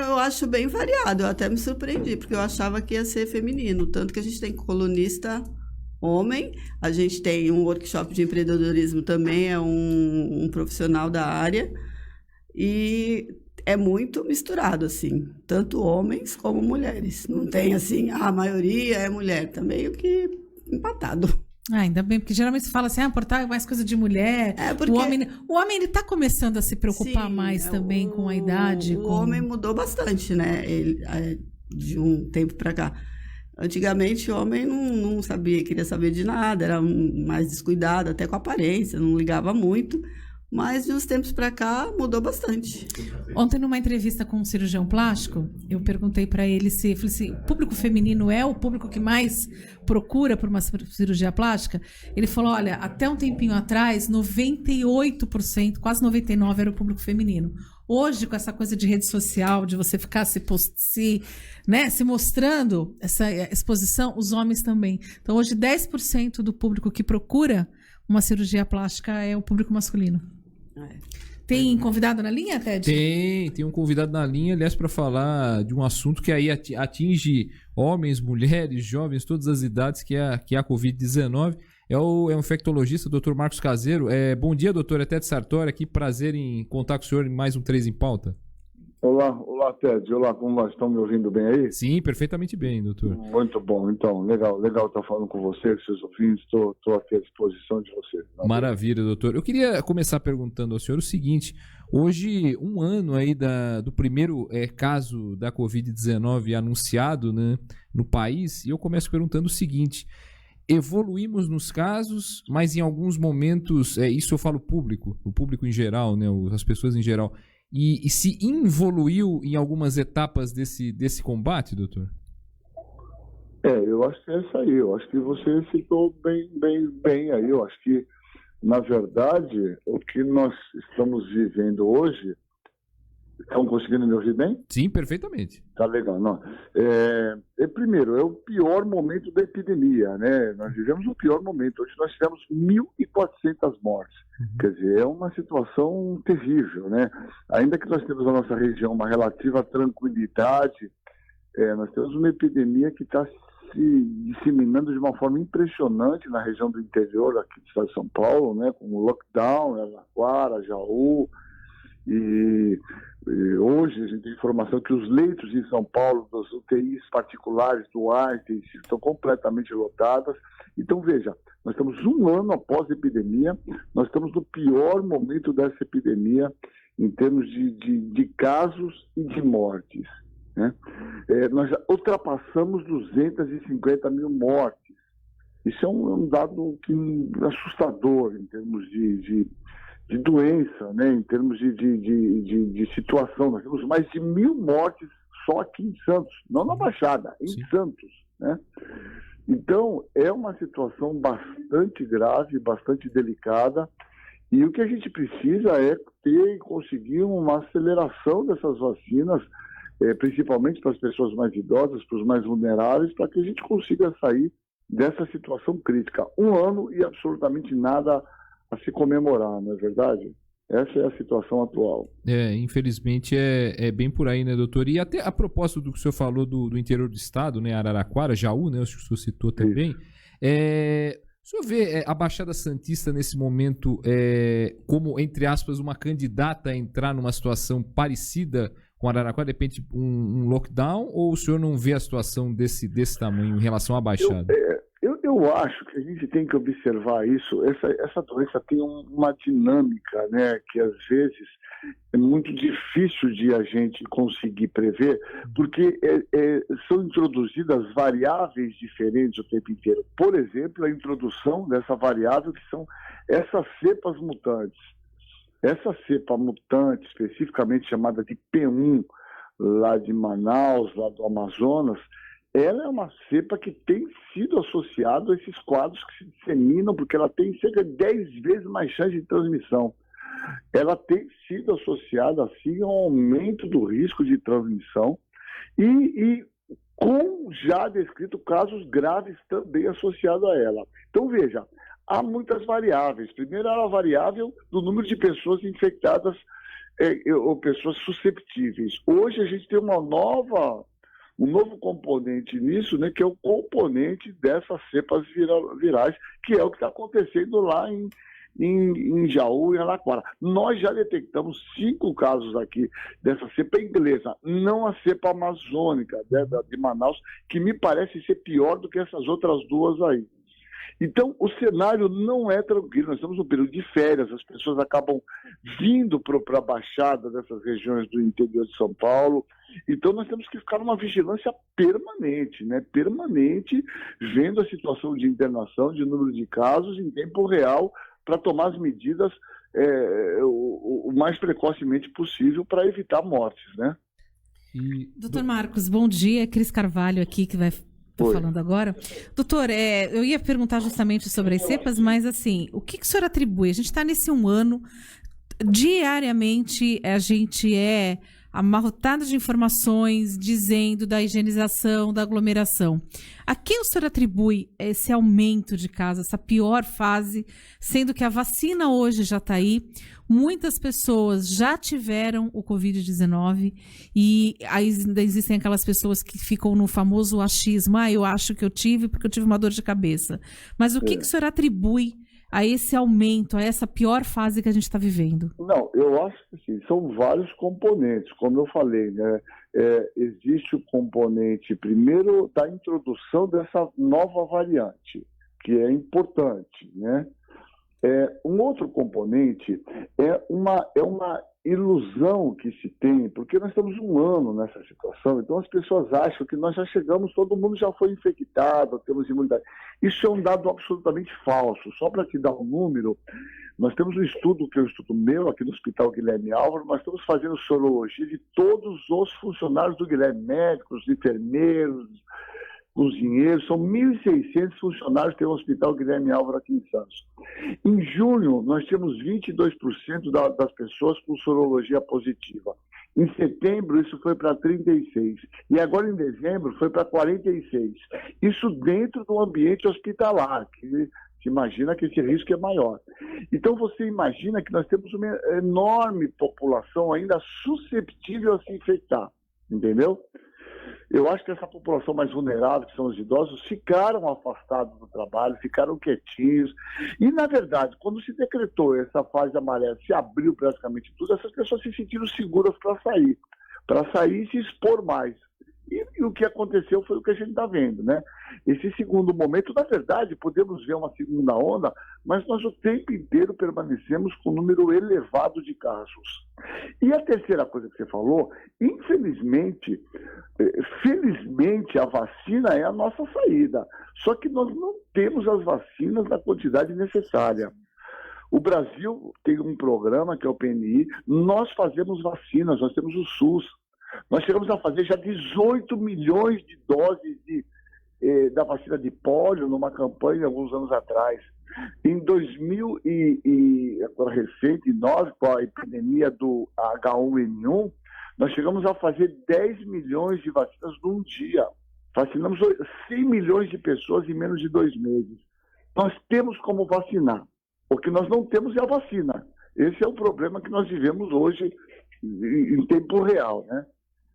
Eu acho bem variado, eu até me surpreendi, porque eu achava que ia ser feminino, tanto que a gente tem colunista homem, a gente tem um workshop de empreendedorismo também, é um profissional da área, e é muito misturado, assim, tanto homens como mulheres. Não tem, assim, a maioria é mulher, tá meio que empatado. Ainda bem, porque geralmente se fala assim, portal é mais coisa de mulher. Porque... O homem ele tá começando a se preocupar mais também com a idade. O homem mudou bastante, né? De um tempo para cá. Antigamente, o homem não sabia, queria saber de nada, era mais descuidado, até com a aparência, não ligava muito. Mas, de uns tempos para cá, mudou bastante. Ontem, numa entrevista com um cirurgião plástico, eu perguntei para ele falei assim, o público feminino é o público que mais procura por uma cirurgia plástica? Ele falou, olha, até um tempinho atrás, 98%, quase 99% era o público feminino. Hoje, com essa coisa de rede social, de você ficar se mostrando, essa exposição, os homens também. Então, hoje, 10% do público que procura uma cirurgia plástica é o público masculino. Tem convidado na linha, Ted? Tem um convidado na linha, aliás, para falar de um assunto que aí atinge homens, mulheres, jovens, todas as idades, que é a Covid-19. É um infectologista, o Dr. Marcos Caseiro. Bom dia, doutor. É Ted Sartori aqui. Prazer em contar com o senhor em mais um 3 em Pauta. Olá, Ted. Olá, como nós estão me ouvindo bem aí? Sim, perfeitamente bem, doutor. Muito bom. Então, legal estar falando com você, com seus ouvintes. Estou aqui à disposição de vocês. Maravilha, doutor. Eu queria começar perguntando ao senhor o seguinte. Hoje, um ano aí do primeiro caso da Covid-19 anunciado, né, no país, e eu começo perguntando o seguinte. Evoluímos nos casos, mas em alguns momentos, isso eu falo o público em geral, né, as pessoas em geral, e se evoluiu em algumas etapas desse combate, doutor? Eu acho que é isso aí. Eu acho que você citou bem aí. Eu acho que, na verdade, o que nós estamos vivendo hoje... Estão conseguindo me ouvir bem? Sim, perfeitamente. Tá legal. Não. Primeiro, é o pior momento da epidemia, né? Nós vivemos o pior momento. Hoje nós tivemos 1.400 mortes. Quer dizer, é uma situação terrível, né? Ainda que nós temos na nossa região uma relativa tranquilidade, nós temos uma epidemia que está se disseminando de uma forma impressionante na região do interior aqui do estado de São Paulo, né? Com o lockdown, Araraquara, Jaú. E hoje a gente tem informação que os leitos em São Paulo, das UTIs particulares do Einstein, estão completamente lotadas. Então, veja, nós estamos um ano após a epidemia, nós estamos no pior momento dessa epidemia em termos de casos e de mortes, né? Nós já ultrapassamos 250 mil mortes. Isso é um dado assustador em termos de doença, né? Em termos de situação. Nós temos mais de 1.000 mortes só aqui em Santos, não na Baixada, em Santos, né? Então, é uma situação bastante grave, bastante delicada, e o que a gente precisa é conseguir uma aceleração dessas vacinas, principalmente para as pessoas mais idosas, para os mais vulneráveis, para que a gente consiga sair dessa situação crítica. Um ano e absolutamente nada a se comemorar, não é verdade? Essa é a situação atual. Infelizmente é bem por aí, né, doutor? E até a propósito do que o senhor falou do interior do estado, né, Araraquara, Jaú, né, acho que o senhor citou também, o senhor vê a Baixada Santista nesse momento como, entre aspas, uma candidata a entrar numa situação parecida com Araraquara, de repente um lockdown, ou o senhor não vê a situação desse tamanho em relação à Baixada? Eu acho que a gente tem que observar isso. Essa doença tem uma dinâmica, né, que às vezes é muito difícil de a gente conseguir prever, porque são introduzidas variáveis diferentes o tempo inteiro. Por exemplo, a introdução dessa variável que são essas cepas mutantes. Essa cepa mutante, especificamente chamada de P1, lá de Manaus, lá do Amazonas, ela é uma cepa que tem sido associada a esses quadros que se disseminam, porque ela tem cerca de 10 vezes mais chance de transmissão. Ela tem sido associada, assim, ao aumento do risco de transmissão e com já descrito casos graves também associados a ela. Então, veja, há muitas variáveis. Primeiro, há a variável do número de pessoas infectadas ou pessoas susceptíveis. Hoje, a gente tem um novo componente nisso, né, que é o componente dessas cepas virais, que é o que está acontecendo lá em Jaú e Araraquara. Nós já detectamos 5 casos aqui dessa cepa inglesa, não a cepa amazônica, né, de Manaus, que me parece ser pior do que essas outras duas aí. Então, o cenário não é tranquilo. Nós estamos no período de férias, as pessoas acabam vindo para a Baixada dessas regiões do interior de São Paulo. Então, nós temos que ficar numa vigilância permanente, né? Permanente, vendo a situação de internação, de número de casos em tempo real, para tomar as medidas o mais precocemente possível para evitar mortes, né? Doutor Marcos, bom dia. Cris Carvalho aqui, que vai... Estou falando agora. Doutor, eu ia perguntar justamente sobre as cepas, mas assim, o que o senhor atribui? A gente está nesse um ano, diariamente a gente amarrotado de informações dizendo da higienização, da aglomeração. A quem o senhor atribui esse aumento de casos, essa pior fase, sendo que a vacina hoje já está aí, muitas pessoas já tiveram o Covid-19 e ainda existem aquelas pessoas que ficam no famoso achismo, eu acho que eu tive porque eu tive uma dor de cabeça. Mas o que o senhor atribui a esse aumento, a essa pior fase que a gente está vivendo? Não, eu acho que sim, são vários componentes, como eu falei, né? Existe o componente, primeiro, da introdução dessa nova variante, que é importante, né? Um outro componente é uma ilusão que se tem, porque nós estamos um ano nessa situação, então as pessoas acham que nós já chegamos, todo mundo já foi infectado, temos imunidade. Isso é um dado absolutamente falso. Só para te dar um número, nós temos um estudo, que é um estudo meu, aqui no Hospital Guilherme Álvaro, nós estamos fazendo sorologia de todos os funcionários do Guilherme, médicos, enfermeiros, cozinheiros, são 1.600 funcionários que tem o Hospital Guilherme Álvaro aqui em Santos. Em junho, nós tínhamos 22% das pessoas com sorologia positiva. Em setembro, isso foi para 36%. E agora, em dezembro, foi para 46%. Isso dentro do ambiente hospitalar, que se imagina que esse risco é maior. Então, você imagina que nós temos uma enorme população ainda susceptível a se infectar, entendeu? Eu acho que essa população mais vulnerável, que são os idosos, ficaram afastados do trabalho, ficaram quietinhos. E, na verdade, quando se decretou essa fase amarela, se abriu praticamente tudo, essas pessoas se sentiram seguras para sair e se expor mais. E o que aconteceu foi o que a gente está vendo, né? Esse segundo momento, na verdade, podemos ver uma segunda onda, mas nós o tempo inteiro permanecemos com um número elevado de casos. E a terceira coisa que você falou, infelizmente, felizmente a vacina é a nossa saída. Só que nós não temos as vacinas na quantidade necessária. O Brasil tem um programa que é o PNI, nós fazemos vacinas, nós temos o SUS. Nós chegamos a fazer já 18 milhões de doses da vacina de pólio numa campanha alguns anos atrás. Em 2000 agora recente, com a epidemia do H1N1, nós chegamos a fazer 10 milhões de vacinas num dia. Vacinamos 100 milhões de pessoas em menos de 2 meses. Nós temos como vacinar. O que nós não temos é a vacina. Esse é o problema que nós vivemos hoje em tempo real, né?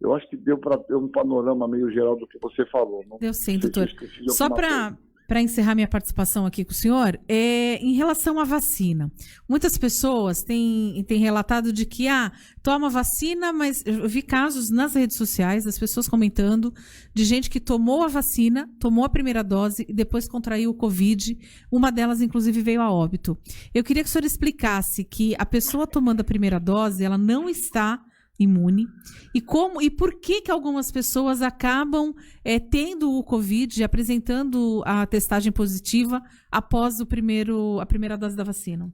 Eu acho que deu para ter um panorama meio geral do que você falou. Não deu sim, doutor. Só para encerrar minha participação aqui com o senhor, em relação à vacina. Muitas pessoas têm relatado de que toma vacina, mas eu vi casos nas redes sociais das pessoas comentando de gente que tomou a vacina, tomou a primeira dose e depois contraiu o Covid. Uma delas, inclusive, veio a óbito. Eu queria que o senhor explicasse que a pessoa tomando a primeira dose, ela não está imune, e por que algumas pessoas acabam tendo o Covid, apresentando a testagem positiva após a primeira dose da vacina?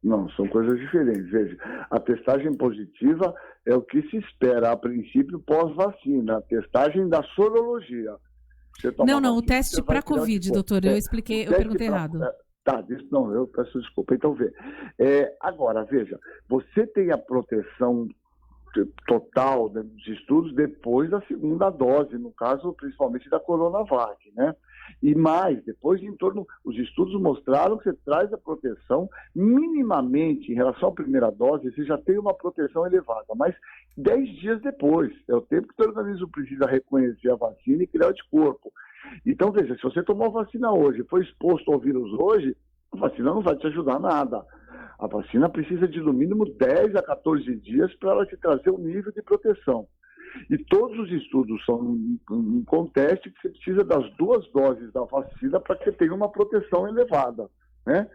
Não, são coisas diferentes. Veja, a testagem positiva é o que se espera a princípio pós-vacina, a testagem da sorologia. Não, o teste para Covid, doutor, eu perguntei errado. Eu peço desculpa. Então, agora, veja, você tem a proteção total dos estudos depois da segunda dose, no caso, principalmente da Coronavac, né? E mais, depois os estudos mostraram que você traz a proteção minimamente em relação à primeira dose, você já tem uma proteção elevada, mas 10 dias depois, é o tempo que o organismo precisa reconhecer a vacina e criar o anticorpo. Então, veja, se você tomou a vacina hoje, foi exposto ao vírus hoje, a vacina não vai te ajudar nada. A vacina precisa de, no mínimo, 10 a 14 dias para ela te trazer um nível de proteção. E todos os estudos são um contexto que você precisa das 2 doses da vacina para que você tenha uma proteção elevada, né?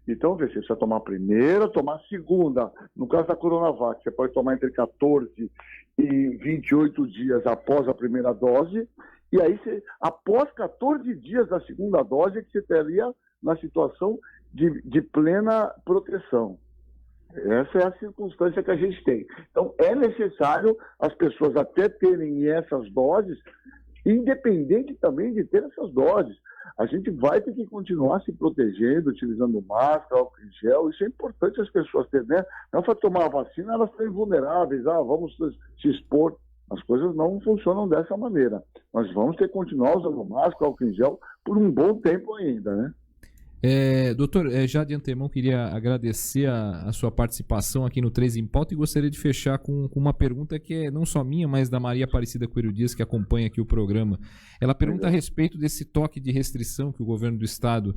Então, veja, você precisa tomar a primeira, tomar a segunda. No caso da Coronavac, você pode tomar entre 14 e 28 dias após a primeira dose. E aí, após 14 dias da segunda dose, que você estaria na situação de plena proteção. Essa é a circunstância que a gente tem. Então, é necessário as pessoas até terem essas doses, independente também de ter essas doses. A gente vai ter que continuar se protegendo, utilizando máscara, álcool em gel. Isso é importante as pessoas terem, né? Não para tomar a vacina, elas estão vulneráveis. Vamos se expor. As coisas não funcionam dessa maneira. Nós vamos ter que continuar usando máscara, álcool em gel por um bom tempo ainda, né? Doutor, já de antemão queria agradecer a sua participação aqui no 3 em Pauta e gostaria de fechar com uma pergunta que é não só minha, mas da Maria Aparecida Coelho Dias, que acompanha aqui o programa. Ela pergunta a respeito desse toque de restrição que o governo do estado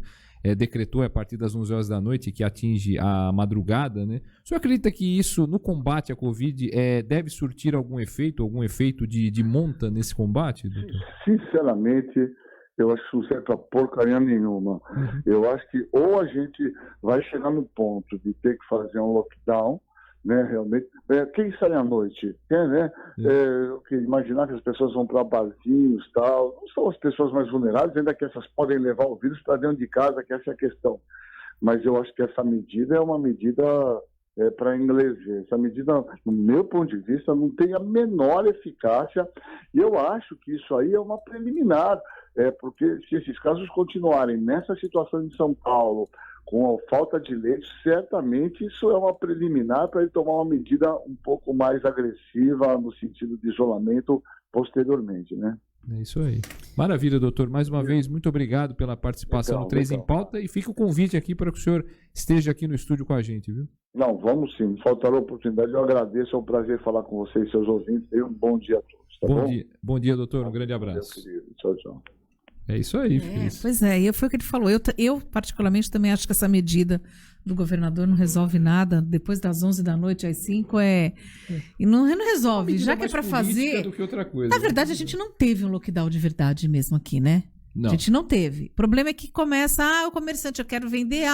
decretou a partir das 11 horas da noite, que atinge a madrugada, né? O senhor acredita que isso, no combate à Covid, deve surtir algum efeito de monta nesse combate, doutor? Sinceramente, Eu acho que não serve para porcaria nenhuma. Eu acho que ou a gente vai chegar no ponto de ter que fazer um lockdown, né, realmente. Quem sai à noite? Né? Imaginar que as pessoas vão para barzinhos e tal. Não são as pessoas mais vulneráveis, ainda que essas podem levar o vírus para dentro de casa, que essa é a questão. Mas eu acho que essa medida é uma medida para engleser. Essa medida, no meu ponto de vista, não tem a menor eficácia. E eu acho que isso aí é uma preliminar. Porque se esses casos continuarem nessa situação em São Paulo, com a falta de leite, certamente isso é uma preliminar para ele tomar uma medida um pouco mais agressiva no sentido de isolamento posteriormente, né? É isso aí. Maravilha, doutor. Mais uma vez, muito obrigado pela participação no 3 em Pauta e fica o convite aqui para que o senhor esteja aqui no estúdio com a gente, viu? Não, vamos sim. Faltará a oportunidade. Eu agradeço. É um prazer falar com vocês, seus ouvintes. E um bom dia a todos. Tá bom? Bom dia, doutor. Um grande abraço. Tchau, tchau. É isso aí. Pois é, e foi o que ele falou. Eu, particularmente, também acho que essa medida do governador não resolve nada. Depois das 11 da noite às 5 e não resolve. Já que é para fazer... do que outra coisa. Na verdade, a gente não teve um lockdown de verdade mesmo aqui, né? Não. A gente não teve. O problema é que começa, o comerciante, eu quero vender,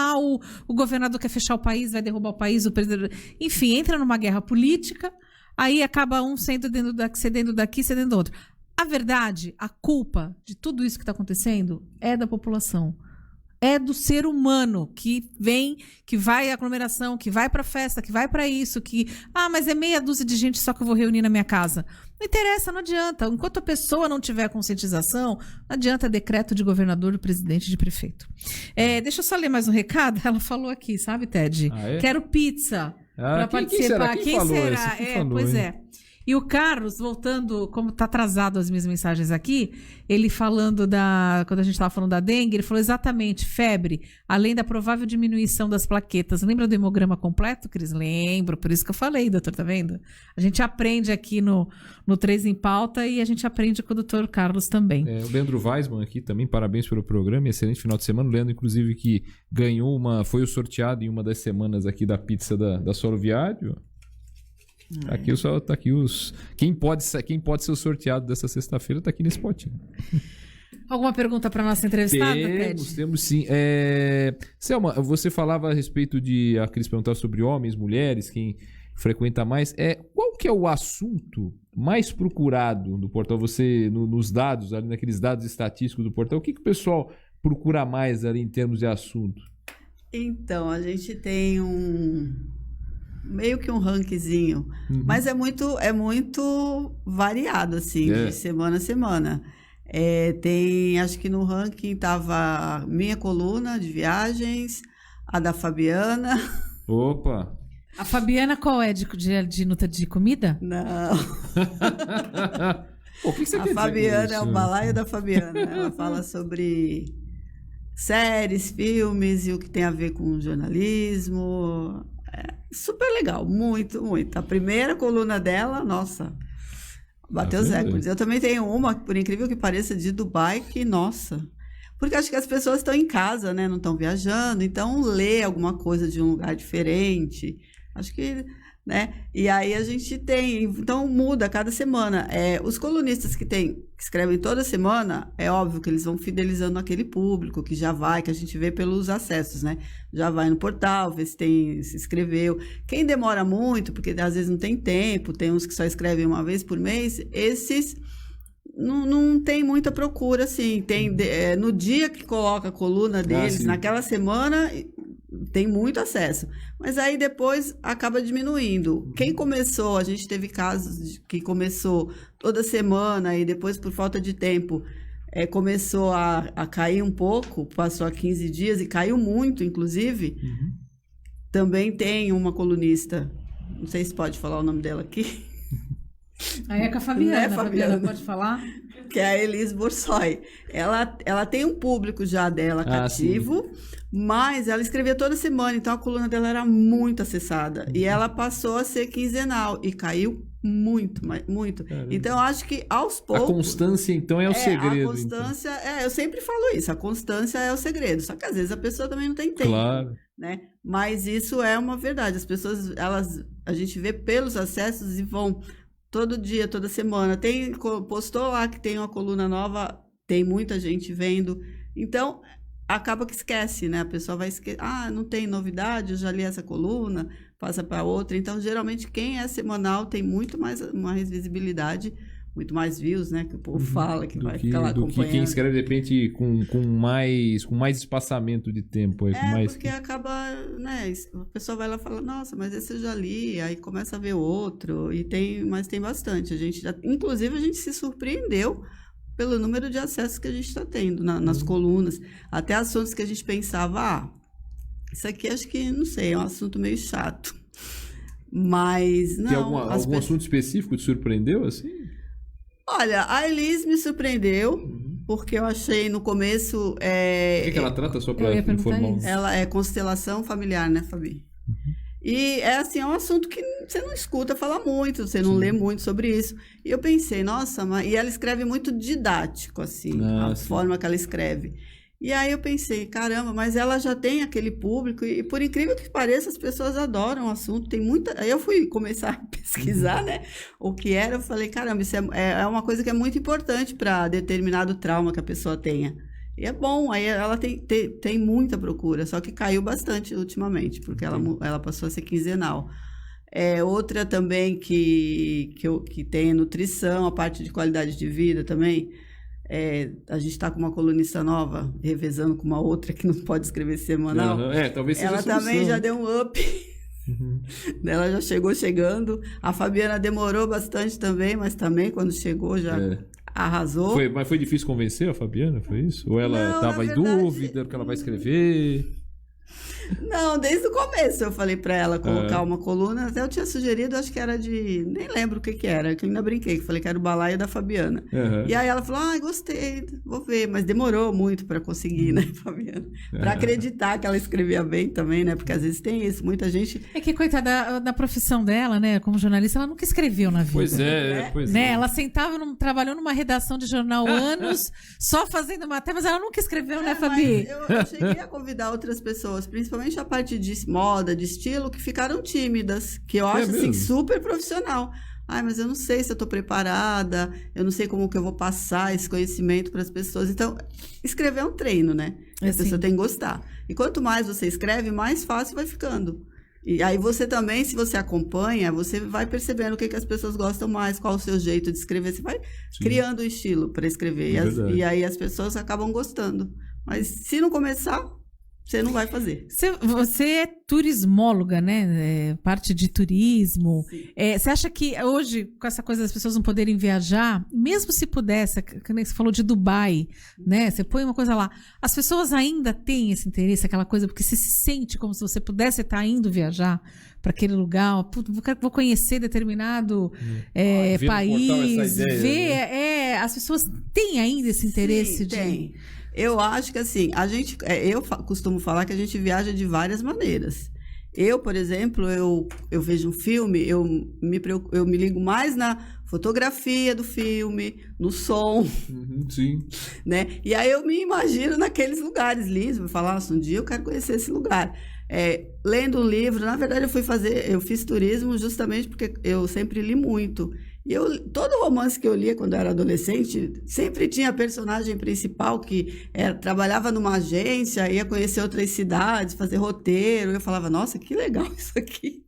o governador quer fechar o país, vai derrubar o país, o presidente... Enfim, entra numa guerra política, aí acaba um cedendo daqui, cedendo do outro. A verdade, a culpa de tudo isso que está acontecendo é da população. É do ser humano que vem, que vai à aglomeração, que vai para a festa, que vai para isso, mas é meia dúzia de gente só que eu vou reunir na minha casa. Não interessa, não adianta. Enquanto a pessoa não tiver conscientização, não adianta decreto de governador, de presidente, de prefeito. Deixa eu só ler mais um recado. Ela falou aqui, sabe, Ted? Quero pizza para participar. Quem será? Pois é. E o Carlos, voltando, como está atrasado as minhas mensagens aqui, ele falando quando a gente estava falando da dengue, ele falou exatamente, febre, além da provável diminuição das plaquetas. Lembra do hemograma completo, Cris? Lembro, por isso que eu falei, doutor, tá vendo? A gente aprende aqui no 3 em Pauta e a gente aprende com o doutor Carlos também. O Leandro Weisman aqui também, parabéns pelo programa, excelente final de semana. O Leandro, inclusive, que ganhou foi o sorteado em uma das semanas aqui da pizza da Solo Viário. Tá aqui quem pode ser o sorteado dessa sexta-feira tá aqui nesse potinho. Alguma pergunta para nossa entrevistada, Ted? Temos sim. Selma, você falava a respeito de a Cris perguntar sobre homens, mulheres, quem frequenta mais. Qual que é o assunto mais procurado do portal? Você nos dados, ali naqueles dados estatísticos do portal, o que o pessoal procura mais ali em termos de assunto? Então, a gente tem meio que um rankzinho, mas é muito variado, assim, de semana a semana. Acho que no ranking tava minha coluna de viagens, a da Fabiana. Opa! A Fabiana qual é? De nota de comida? Não. O que você quer dizer? A Fabiana é o balaio da Fabiana. Ela fala sobre séries, filmes e o que tem a ver com jornalismo. Super legal, muito, muito. A primeira coluna dela, nossa, bateu os recordes. Eu também tenho uma, por incrível que pareça, de Dubai, que, nossa... Porque acho que as pessoas estão em casa, né? Não estão viajando, então lê alguma coisa de um lugar diferente. Acho que, né? E aí a gente tem... Então muda cada semana. Os colunistas que escrevem toda semana, é óbvio que eles vão fidelizando aquele público que já vai, que a gente vê pelos acessos, né? Já vai no portal, vê se inscreveu. Quem demora muito, porque às vezes não tem tempo, tem uns que só escrevem uma vez por mês, esses não tem muita procura, assim. No dia que coloca a coluna deles, naquela semana, tem muito acesso. Mas aí depois acaba diminuindo. Quem começou, a gente teve casos que começou toda semana e depois, por falta de tempo, começou a cair um pouco, passou a 15 dias e caiu muito, inclusive. Também tem uma colunista, não sei se pode falar o nome dela aqui. Aí é com a Fabiana. Fabiana, pode falar? Que é a Elis Borsoi. Ela tem um público já dela cativo, mas ela escrevia toda semana, então a coluna dela era muito acessada. E ela passou a ser quinzenal e caiu muito, muito. Caramba. Então, eu acho que aos poucos... A constância, então, é o segredo. A constância, eu sempre falo isso, a constância é o segredo. Só que às vezes a pessoa também não tem tempo. Claro. Né? Mas isso é uma verdade. As pessoas, a gente vê pelos acessos e vão... Todo dia, toda semana. Postou lá que tem uma coluna nova tem muita gente vendo. Então, acaba que esquece, né? A pessoa vai esquecer. Não tem novidade, eu já li essa coluna, passa para outra. Então, geralmente, quem é semanal tem muito mais visibilidade, muito mais views, né? Que o povo fala, que vai ficar lá acompanhando. Do que quem escreve, de repente, com mais espaçamento de tempo. Porque acaba, né? A pessoa vai lá e fala, nossa, mas esse eu já li, aí começa a ver outro, mas tem bastante. Inclusive, a gente se surpreendeu pelo número de acessos que a gente está tendo nas colunas. Até assuntos que a gente pensava, isso aqui acho que, não sei, é um assunto meio chato. Mas, não... Tem algum assunto específico que te surpreendeu, assim? Olha, a Elis me surpreendeu, porque eu achei no começo... O que ela trata, só para informar? Ela é constelação familiar, né, Fabi? E é um assunto que você não escuta falar muito, você não lê muito sobre isso. E eu pensei, nossa, e ela escreve muito didático, assim, forma que ela escreve. E aí eu pensei, caramba, mas ela já tem aquele público, e por incrível que pareça, as pessoas adoram o assunto, tem muita... Aí eu fui começar a pesquisar, né, o que era, eu falei, caramba, isso é uma coisa que é muito importante para determinado trauma que a pessoa tenha. E é bom, aí ela tem muita procura, só que caiu bastante ultimamente, porque ela passou a ser quinzenal. Outra também que tem nutrição, a parte de qualidade de vida também. A gente está com uma colunista nova, revezando com uma outra que não pode escrever semanal. Talvez seja ela também já deu um up. Ela já chegando. A Fabiana demorou bastante também, mas também quando chegou já arrasou. Mas foi difícil convencer a Fabiana? Foi isso? Ou ela estava em dúvida do que ela vai escrever? Não, desde o começo eu falei para ela colocar uma coluna. Até eu tinha sugerido, acho que era de... Nem lembro o que era, que eu ainda brinquei. Que falei que era o balaio da Fabiana. E aí ela falou, gostei, vou ver. Mas demorou muito para conseguir, né, Fabiana? Para acreditar que ela escrevia bem também, né? Porque às vezes tem isso, muita gente... É que, coitada da profissão dela, né? Como jornalista, ela nunca escreveu na vida. Pois é. Ela sentava, trabalhou numa redação de jornal anos, só fazendo matéria, mas ela nunca escreveu, né, Fabi? Eu cheguei a convidar outras pessoas, principalmente a parte de moda, de estilo, que ficaram tímidas, que eu acho assim, super profissional. Mas eu não sei se eu estou preparada, eu não sei como que eu vou passar esse conhecimento para as pessoas. Então, escrever é um treino, né? A pessoa tem que gostar. E quanto mais você escreve, mais fácil vai ficando. E aí você também, se você acompanha, você vai percebendo o que as pessoas gostam mais, qual o seu jeito de escrever. Você vai criando um estilo para escrever. E aí as pessoas acabam gostando. Mas se não começar... Você não vai fazer. Você é turismóloga, né? Parte de turismo. Você acha que hoje, com essa coisa das pessoas não poderem viajar, mesmo se pudesse, que nem você falou de Dubai, né? Você põe uma coisa lá. As pessoas ainda têm esse interesse, aquela coisa, porque você se sente como se você pudesse estar indo viajar para aquele lugar. Vou conhecer determinado país. As pessoas têm ainda esse interesse tem. Eu acho que assim, eu costumo falar que a gente viaja de várias maneiras. Eu, por exemplo, eu vejo um filme, eu me ligo mais na fotografia do filme, no som, né? E aí eu me imagino naqueles lugares lindos, vou falar, um dia eu quero conhecer esse lugar. Lendo um livro, na verdade eu fiz turismo justamente porque eu sempre li muito. E todo romance que eu lia quando eu era adolescente, sempre tinha a personagem principal que trabalhava numa agência, ia conhecer outras cidades, fazer roteiro. Eu falava, nossa, que legal isso aqui.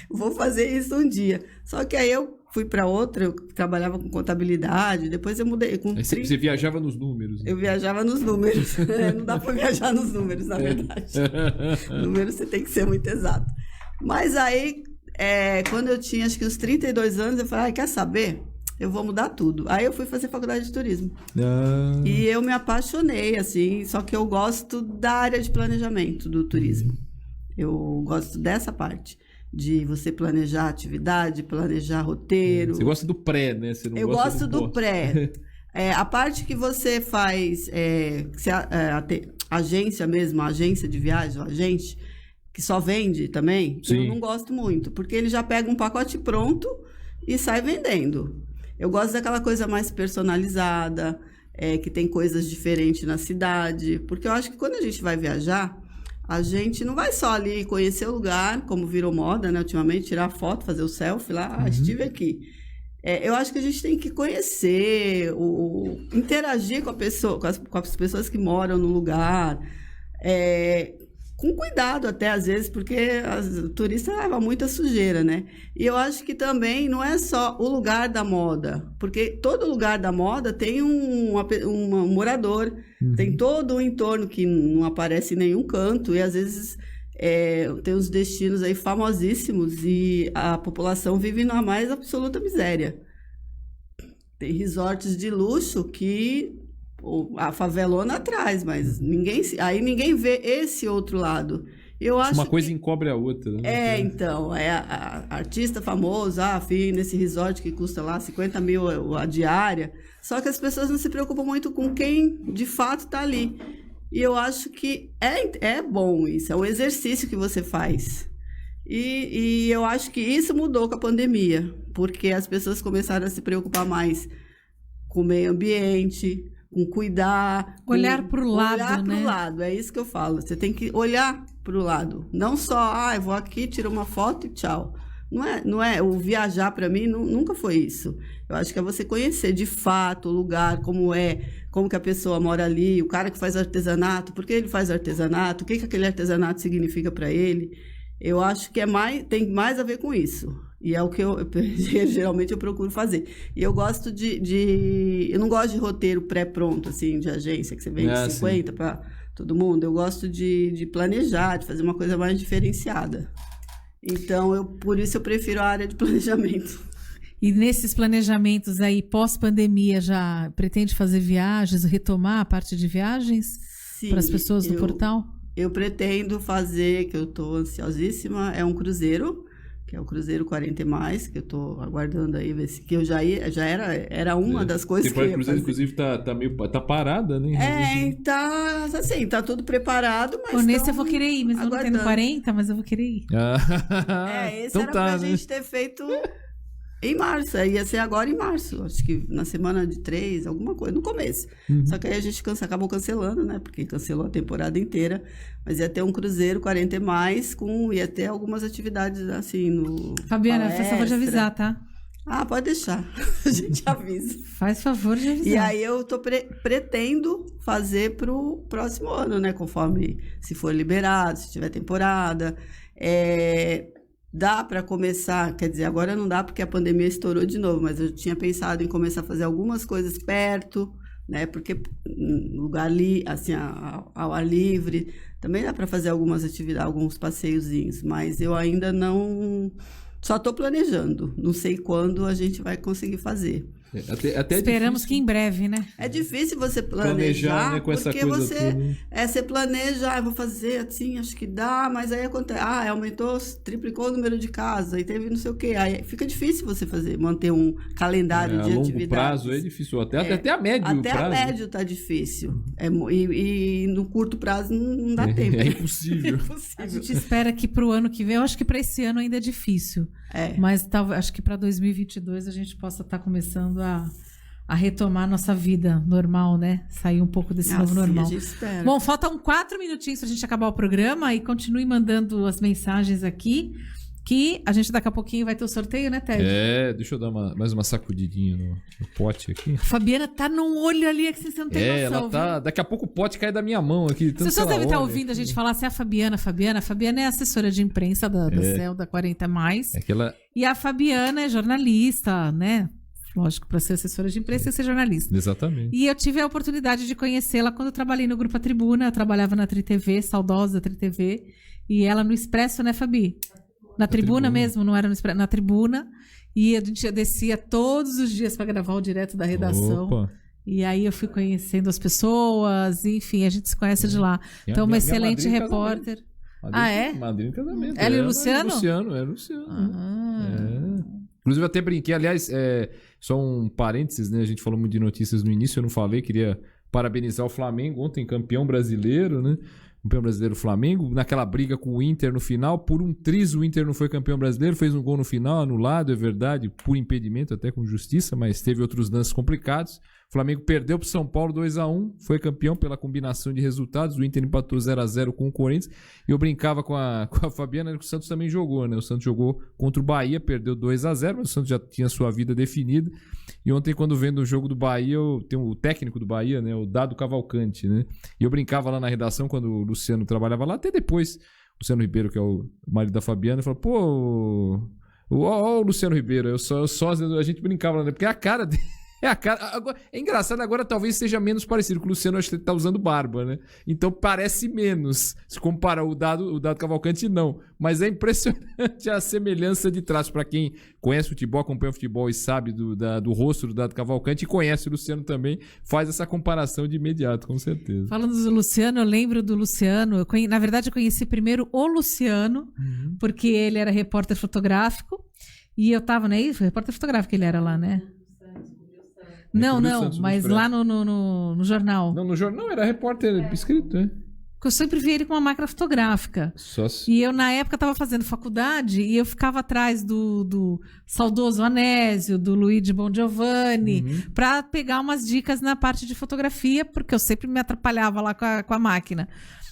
Vou fazer isso um dia. Só que aí eu fui para outra, eu trabalhava com contabilidade, depois eu mudei. Você viajava nos números. Né? Eu viajava nos números. Não dá para viajar nos números, na verdade. Números você tem que ser muito exato. Mas aí... quando eu tinha acho que uns 32 anos, eu falei, quer saber? Eu vou mudar tudo. Aí eu fui fazer faculdade de turismo. E eu me apaixonei, assim, só que eu gosto da área de planejamento do turismo. Eu gosto dessa parte, de você planejar atividade, planejar roteiro. Você gosta do pré, né? Você não eu gosto do pré. A parte que você faz, agência mesmo, agência de viagem, agente... que só vende também, eu não gosto muito, porque ele já pega um pacote pronto e sai vendendo. Eu gosto daquela coisa mais personalizada, que tem coisas diferentes na cidade, porque eu acho que quando a gente vai viajar, a gente não vai só ali conhecer o lugar, como virou moda, né, ultimamente, tirar foto, fazer o selfie lá, estive aqui. Eu acho que a gente tem que conhecer, interagir com a pessoa, com as pessoas que moram no lugar, com cuidado até às vezes, porque o turista leva muita sujeira, né? E eu acho que também não é só o lugar da moda, porque todo lugar da moda tem um morador, tem todo um entorno que não aparece em nenhum canto, e às vezes tem uns destinos aí famosíssimos e a população vive na mais absoluta miséria. Tem resorts de luxo que a favelona atrás, mas ninguém vê esse outro lado. Eu acho uma coisa encobre a outra, né? Então, a artista famoso, fui nesse resort que custa lá 50 mil a diária, só que as pessoas não se preocupam muito com quem de fato está ali. E eu acho que é bom isso, é um exercício que você faz. E eu acho que isso mudou com a pandemia, porque as pessoas começaram a se preocupar mais com o meio ambiente, com cuidar. Olhar para o lado, olhar né? Olhar para o lado, é isso que eu falo. Você tem que olhar para o lado. Não só, eu vou aqui, tiro uma foto e tchau. Não é o viajar para mim nunca foi isso. Eu acho que é você conhecer de fato o lugar, como que a pessoa mora ali, o cara que faz artesanato, por que ele faz artesanato, o que aquele artesanato significa para ele. Eu acho que tem mais a ver com isso. E é o que geralmente eu procuro fazer. E eu gosto eu não gosto de roteiro pré-pronto, assim, de agência, que você vende 50 para todo mundo. Eu gosto de planejar, de fazer uma coisa mais diferenciada. Então, por isso eu prefiro a área de planejamento. E nesses planejamentos aí, pós-pandemia, já pretende fazer viagens, retomar a parte de viagens para as pessoas do portal? Eu pretendo fazer, que eu estou ansiosíssima, é um cruzeiro, que é o Cruzeiro 40 e Mais, que eu estou aguardando aí, ver se que eu já era uma das coisas que eu ia cruzeiro, fazer. Inclusive, tá parada, né? Tá tudo preparado, mas nesse eu vou querer ir, mesmo não tendo 40, mas eu vou querer ir. Esse então era pra gente ter feito em março, ia ser agora em março, acho que na semana de 3, alguma coisa, no começo. Só que aí a gente acabou cancelando, né, porque cancelou a temporada inteira, mas ia ter um cruzeiro 40 e mais, ia ter algumas atividades assim no Fabiana, faz favor de avisar, tá? Pode deixar, a gente avisa. Faz favor de avisar. E aí eu pretendo fazer pro próximo ano, né, conforme se for liberado, se tiver temporada, dá para começar, quer dizer, agora não dá porque a pandemia estourou de novo, mas eu tinha pensado em começar a fazer algumas coisas perto, né? Porque lugar ali, assim, ao ar livre, também dá para fazer algumas atividades, alguns passeiozinhos, mas eu ainda só estou planejando, não sei quando a gente vai conseguir fazer. Até esperamos que em breve, né? É difícil você planejar, né, com essa porque coisa você planeja, vou fazer assim, acho que dá, mas aí acontece, aumentou, triplicou o número de casas, aí teve não sei o quê, aí fica difícil você manter um calendário de atividades. A longo prazo é difícil, até a médio prazo. Até a médio tá difícil, e no curto prazo não dá tempo. É impossível. A gente espera que pro ano que vem, eu acho que para esse ano ainda é difícil, mas acho que para 2022 a gente possa estar começando a retomar nossa vida normal, né? Sair um pouco desse novo normal. A gente espera. Bom, faltam 4 minutinhos pra gente acabar o programa e continue mandando as mensagens aqui, que a gente daqui a pouquinho vai ter o sorteio, né, Ted? Deixa eu dar mais uma sacudidinha no pote aqui. A Fabiana tá num olho ali que você não tem noção. Ela tá... Viu? Daqui a pouco o pote cai da minha mão aqui. As pessoas devem estar ouvindo a gente falar assim, a Fabiana é assessora de imprensa da CEL, da 40 Mais. E a Fabiana é jornalista, né? Lógico, para ser assessora de imprensa e ser jornalista. Exatamente. E eu tive a oportunidade de conhecê-la quando eu trabalhei no Grupo A Tribuna. Eu trabalhava na TriTV, saudosa TriTV. E ela no Expresso, né, Fabi? Na tribuna mesmo, não era no Expresso, na Tribuna. E a gente descia todos os dias para gravar o direto da redação. Opa. E aí eu fui conhecendo as pessoas, enfim, a gente se conhece de lá. Então, uma excelente repórter. Madrinha de casamento. Ela e o Luciano? Luciano. Inclusive, eu até brinquei. Aliás, só um parênteses, né? A gente falou muito de notícias no início, eu não falei. Queria parabenizar o Flamengo ontem, campeão brasileiro, né? Campeão brasileiro Flamengo. Naquela briga com o Inter no final. Por um triz, o Inter não foi campeão brasileiro. Fez um gol no final, anulado, é verdade. Por impedimento, até com justiça. Mas teve outros lances complicados. O Flamengo perdeu pro São Paulo 2-1, foi campeão pela combinação de resultados. O Inter empatou 0-0 com o Corinthians. E eu brincava com a Fabiana que o Santos também jogou, né? O Santos jogou contra o Bahia, perdeu 2-0, mas o Santos já tinha sua vida definida. E ontem, quando vendo o jogo do Bahia, tem o técnico do Bahia, né? O Dado Cavalcante, né? E eu brincava lá na redação, quando o Luciano trabalhava lá, até depois, o Luciano Ribeiro, que é o marido da Fabiana, falou, pô, o Luciano Ribeiro, a gente brincava lá, né? Porque a cara dele. Agora, é engraçado, agora talvez seja menos parecido, porque o Luciano acho que ele tá usando barba, né? Então parece menos. Se comparar o Dado Cavalcante, não. Mas é impressionante a semelhança de traço. Para quem conhece futebol, acompanha o futebol e sabe do rosto do Dado Cavalcante, e conhece o Luciano também, faz essa comparação de imediato, com certeza. Falando do Luciano, eu lembro do Luciano. Na verdade, eu conheci primeiro o Luciano, porque ele era repórter fotográfico. E eu tava, né? Repórter fotográfico ele era lá, né? Não, mas lá no jornal. Não, no jornal era repórter escrito, né? Porque eu sempre vi ele com uma máquina fotográfica. E eu, na época, estava fazendo faculdade e eu ficava atrás do saudoso Anésio, do Luigi Bongiovanni, para pegar umas dicas na parte de fotografia, porque eu sempre me atrapalhava lá com a máquina.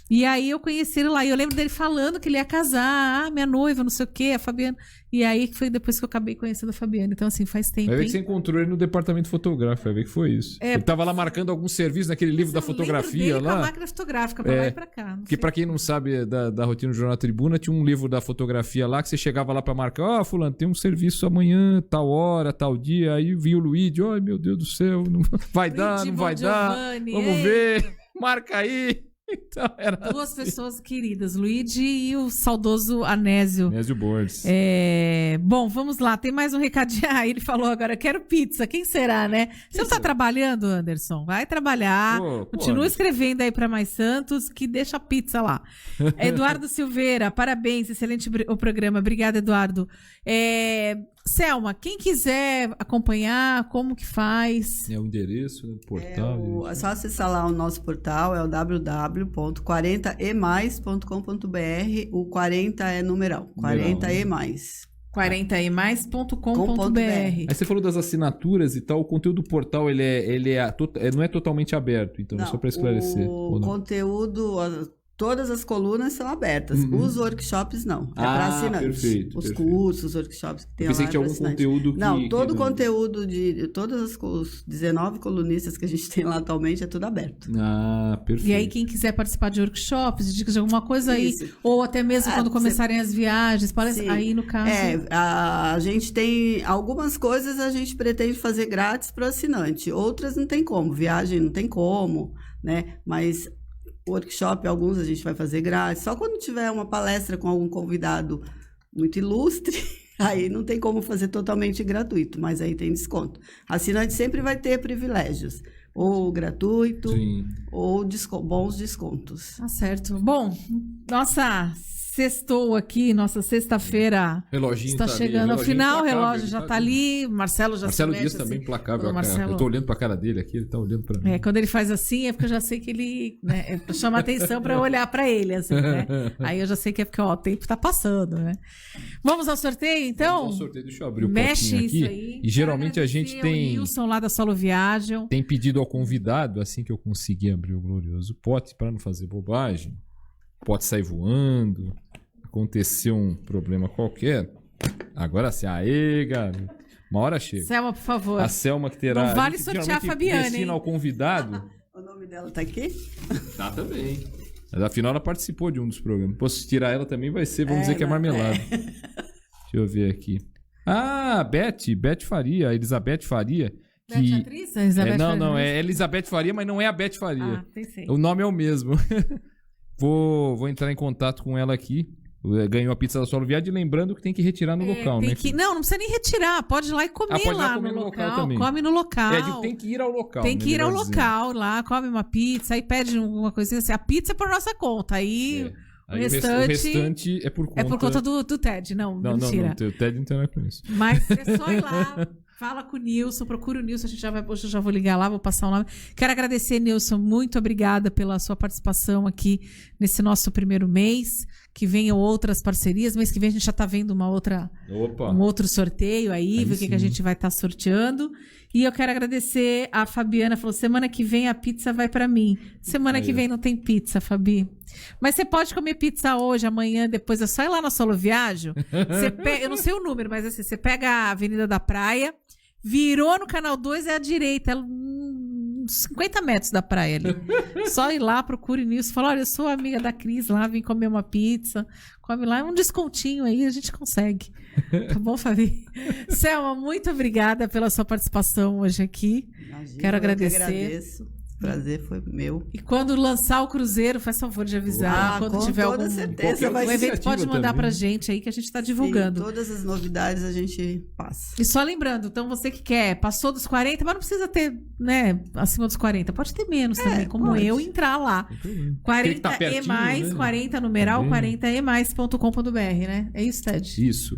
E aí eu conheci ele lá, e eu lembro dele falando que ele ia casar, minha noiva, não sei o quê, a Fabiana. E aí foi depois que eu acabei conhecendo a Fabiana. Então, assim, faz tempo. Vai ver que você encontrou ele no departamento fotográfico, vai ver que foi isso. Ele tava lá marcando algum serviço naquele livro da fotografia lá. Com a máquina fotográfica, pra lá e pra cá. Porque pra quem não sabe da rotina do Jornal Tribuna, tinha um livro da fotografia lá que você chegava lá pra marcar, fulano, tem um serviço amanhã, tal hora, tal dia. Aí vinha o Luigi, ai meu Deus do céu, não vai dar, não vai dar. Vamos ver, marca aí. Então, era duas pessoas queridas, Luigi e o saudoso Anésio. Anésio Borges. Bom, vamos lá, tem mais um recadinho. Ele falou agora, quero pizza. Quem será, né? Você não tá trabalhando, Anderson? Vai trabalhar. Continua escrevendo aí para Mais Santos, que deixa a pizza lá. Eduardo Silveira, parabéns, excelente o programa. Obrigada, Eduardo. Selma, quem quiser acompanhar, como que faz? É o endereço, o portal. É só acessar lá o nosso portal, é o www.40emais.com.br. O 40 é numeral, 40emais. 40emais.com.br. Aí você falou das assinaturas e tal, o conteúdo do portal não é totalmente aberto, então, só para esclarecer. O conteúdo... Todas as colunas são abertas. Os workshops não. É para assinantes. Os cursos, os workshops que tem lá. Pensei que tinha algum conteúdo que... Não, todo o conteúdo de todas os 19 colunistas que a gente tem lá atualmente é tudo aberto. Ah, perfeito. E aí, quem quiser participar de workshops, de dicas de alguma coisa aí, ou até mesmo quando começarem as viagens, aí no caso... A gente tem algumas coisas a gente pretende fazer grátis para o assinante. Outras não tem como. Viagem não tem como, né? Mas... workshop, alguns a gente vai fazer grátis. Só quando tiver uma palestra com algum convidado muito ilustre, aí não tem como fazer totalmente gratuito, mas aí tem desconto. Assinante sempre vai ter privilégios, ou gratuito, ou bons descontos. Tá certo. Bom, sextou aqui, nossa sexta-feira está chegando ao final, o relógio já está ali, Marcelo Dias também implacável, eu tô olhando para a cara dele aqui, ele tá olhando para mim. Quando ele faz assim, é porque eu já sei que ele, né, chama atenção para eu olhar para ele, assim, né? Aí eu já sei que é porque, o tempo está passando, né? Vamos ao sorteio, então? Vamos ao sorteio, deixa eu abrir o mexe aqui. Isso aí. E geralmente a gente tem... O Wilson lá da Solo Viagem. Tem pedido ao convidado, assim que eu conseguir abrir o glorioso pote, para não fazer bobagem, o pote sai voando... Aconteceu um problema qualquer. Agora sim. Aê, garoto. Uma hora chega. Selma, por favor. A Selma que terá... Não vale sortear a Fabiana, destina ao convidado. O nome dela tá aqui? Tá também. Mas afinal ela participou de um dos programas. Posso tirar ela também, vai ser, vamos dizer que é marmelada. Deixa eu ver aqui. Ah, Beth Faria, Elizabeth Faria. Que... Beth atriz? Elizabeth não, Faria. não, é Elizabeth Faria, mas não é a Beth Faria. Ah, pensei. O nome é o mesmo. Vou entrar em contato com ela aqui. Ganhou a pizza da Solo Viagem, lembrando que tem que retirar no local, né? Não precisa nem retirar, pode ir lá e comer lá no local. Também. Come no local. Tem que ir ao local. Tem que ir ao local lá, come uma pizza, aí pede alguma coisinha assim. A pizza é por nossa conta, aí o restante é por conta... É por conta do Ted, não, mentira. Não, o Ted não tem nada com isso. Mas é só ir lá... Fala com o Nilson, procura o Nilson, hoje eu já vou ligar lá, vou passar o nome. Quero agradecer, Nilson, muito obrigada pela sua participação aqui nesse nosso primeiro mês. que venham outras parcerias. Mês que vem a gente já tá vendo um outro sorteio aí ver o que a gente vai estar sorteando. E eu quero agradecer a Fabiana, falou, semana que vem a pizza vai para mim. Semana que vem não tem pizza, Fabi. Mas você pode comer pizza hoje, amanhã, depois é só ir lá na Solo Viaggio. Eu não sei o número, mas assim, você pega a Avenida da Praia, virou no Canal 2, é à direita, 50 metros da praia ali. Só ir lá, procure nisso, fala, olha, eu sou amiga da Cris lá, vim comer uma pizza, come lá, um descontinho aí, a gente consegue. Tá bom, Fabi? Selma, muito obrigada pela sua participação hoje aqui. Imagina, quero agradecer. Eu que agradeço. O prazer foi meu. E quando lançar o cruzeiro, faz favor de avisar. Quando tiver algum certeza, o evento pode mandar pra gente aí que a gente tá divulgando. Sim, todas as novidades a gente passa. E só lembrando, então você que quer, passou dos 40, mas não precisa ter, né, acima dos 40. Pode ter menos também, como pode. eu, entrar lá. 40 tá pertinho, e mais, né? 40 numeral, 40emais.com.br, né? É isso, Ted? Isso.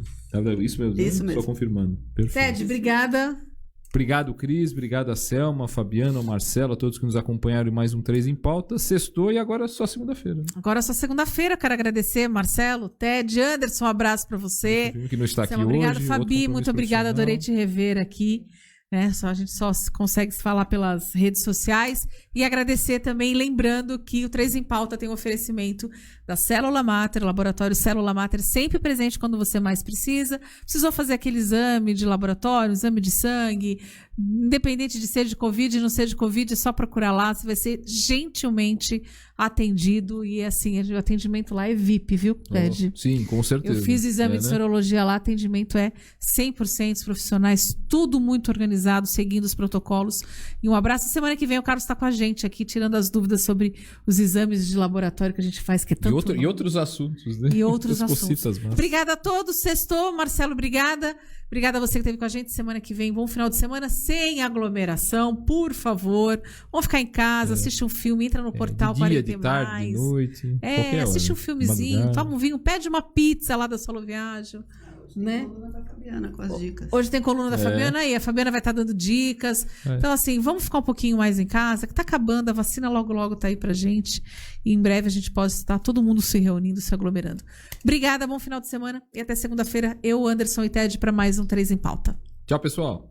Isso mesmo. Isso mesmo. Só confirmando. Perfeito. Ted, obrigada. Obrigado, Cris. Obrigado a Selma, a Fabiana, o Marcelo, a todos que nos acompanharam em mais um 3 em Pauta. Sextou e agora é só segunda-feira. Agora é só segunda-feira. Quero agradecer, Marcelo, Ted, Anderson, um abraço pra você. Que não está aqui Selma, obrigado, hoje. Fabi, muito obrigada. Adorei te rever aqui. Né? A gente só consegue se falar pelas redes sociais. E agradecer também, lembrando que o 3 em Pauta tem um oferecimento da Célula Mater, laboratório Célula Mater, sempre presente quando você mais precisa. Precisou fazer aquele exame de laboratório, exame de sangue, independente de ser de Covid, não ser de Covid, é só procurar lá, você vai ser gentilmente atendido. E assim, o atendimento lá é VIP, viu, Ted? Sim, com certeza. Eu fiz exame de sorologia lá, atendimento é 100%, os profissionais, tudo muito organizado, seguindo os protocolos. E um abraço. Semana que vem o Carlos está com a gente aqui, tirando as dúvidas sobre os exames de laboratório que a gente faz, que é tanto... E outros assuntos, né? E outros assuntos. Obrigada a todos. Sextou. Marcelo, obrigada. Obrigada a você que esteve com a gente semana que vem. Bom final de semana sem aglomeração, por favor. Vamos ficar em casa, assiste um filme, entra no portal de dia, 40 de tarde, mais. de noite. Assiste um filmezinho, madrugada. toma um vinho, pede uma pizza lá da Solo Viaggio. Né? Tem coluna da Fabiana com as dicas. Hoje tem coluna da Fabiana aí, a Fabiana vai estar dando dicas. Então, assim, vamos ficar um pouquinho mais em casa, que tá acabando, a vacina logo tá aí pra gente. E em breve a gente pode estar todo mundo se reunindo, se aglomerando. Obrigada, bom final de semana e até segunda-feira, eu, Anderson e Ted, para mais um 3 em Pauta. Tchau, pessoal.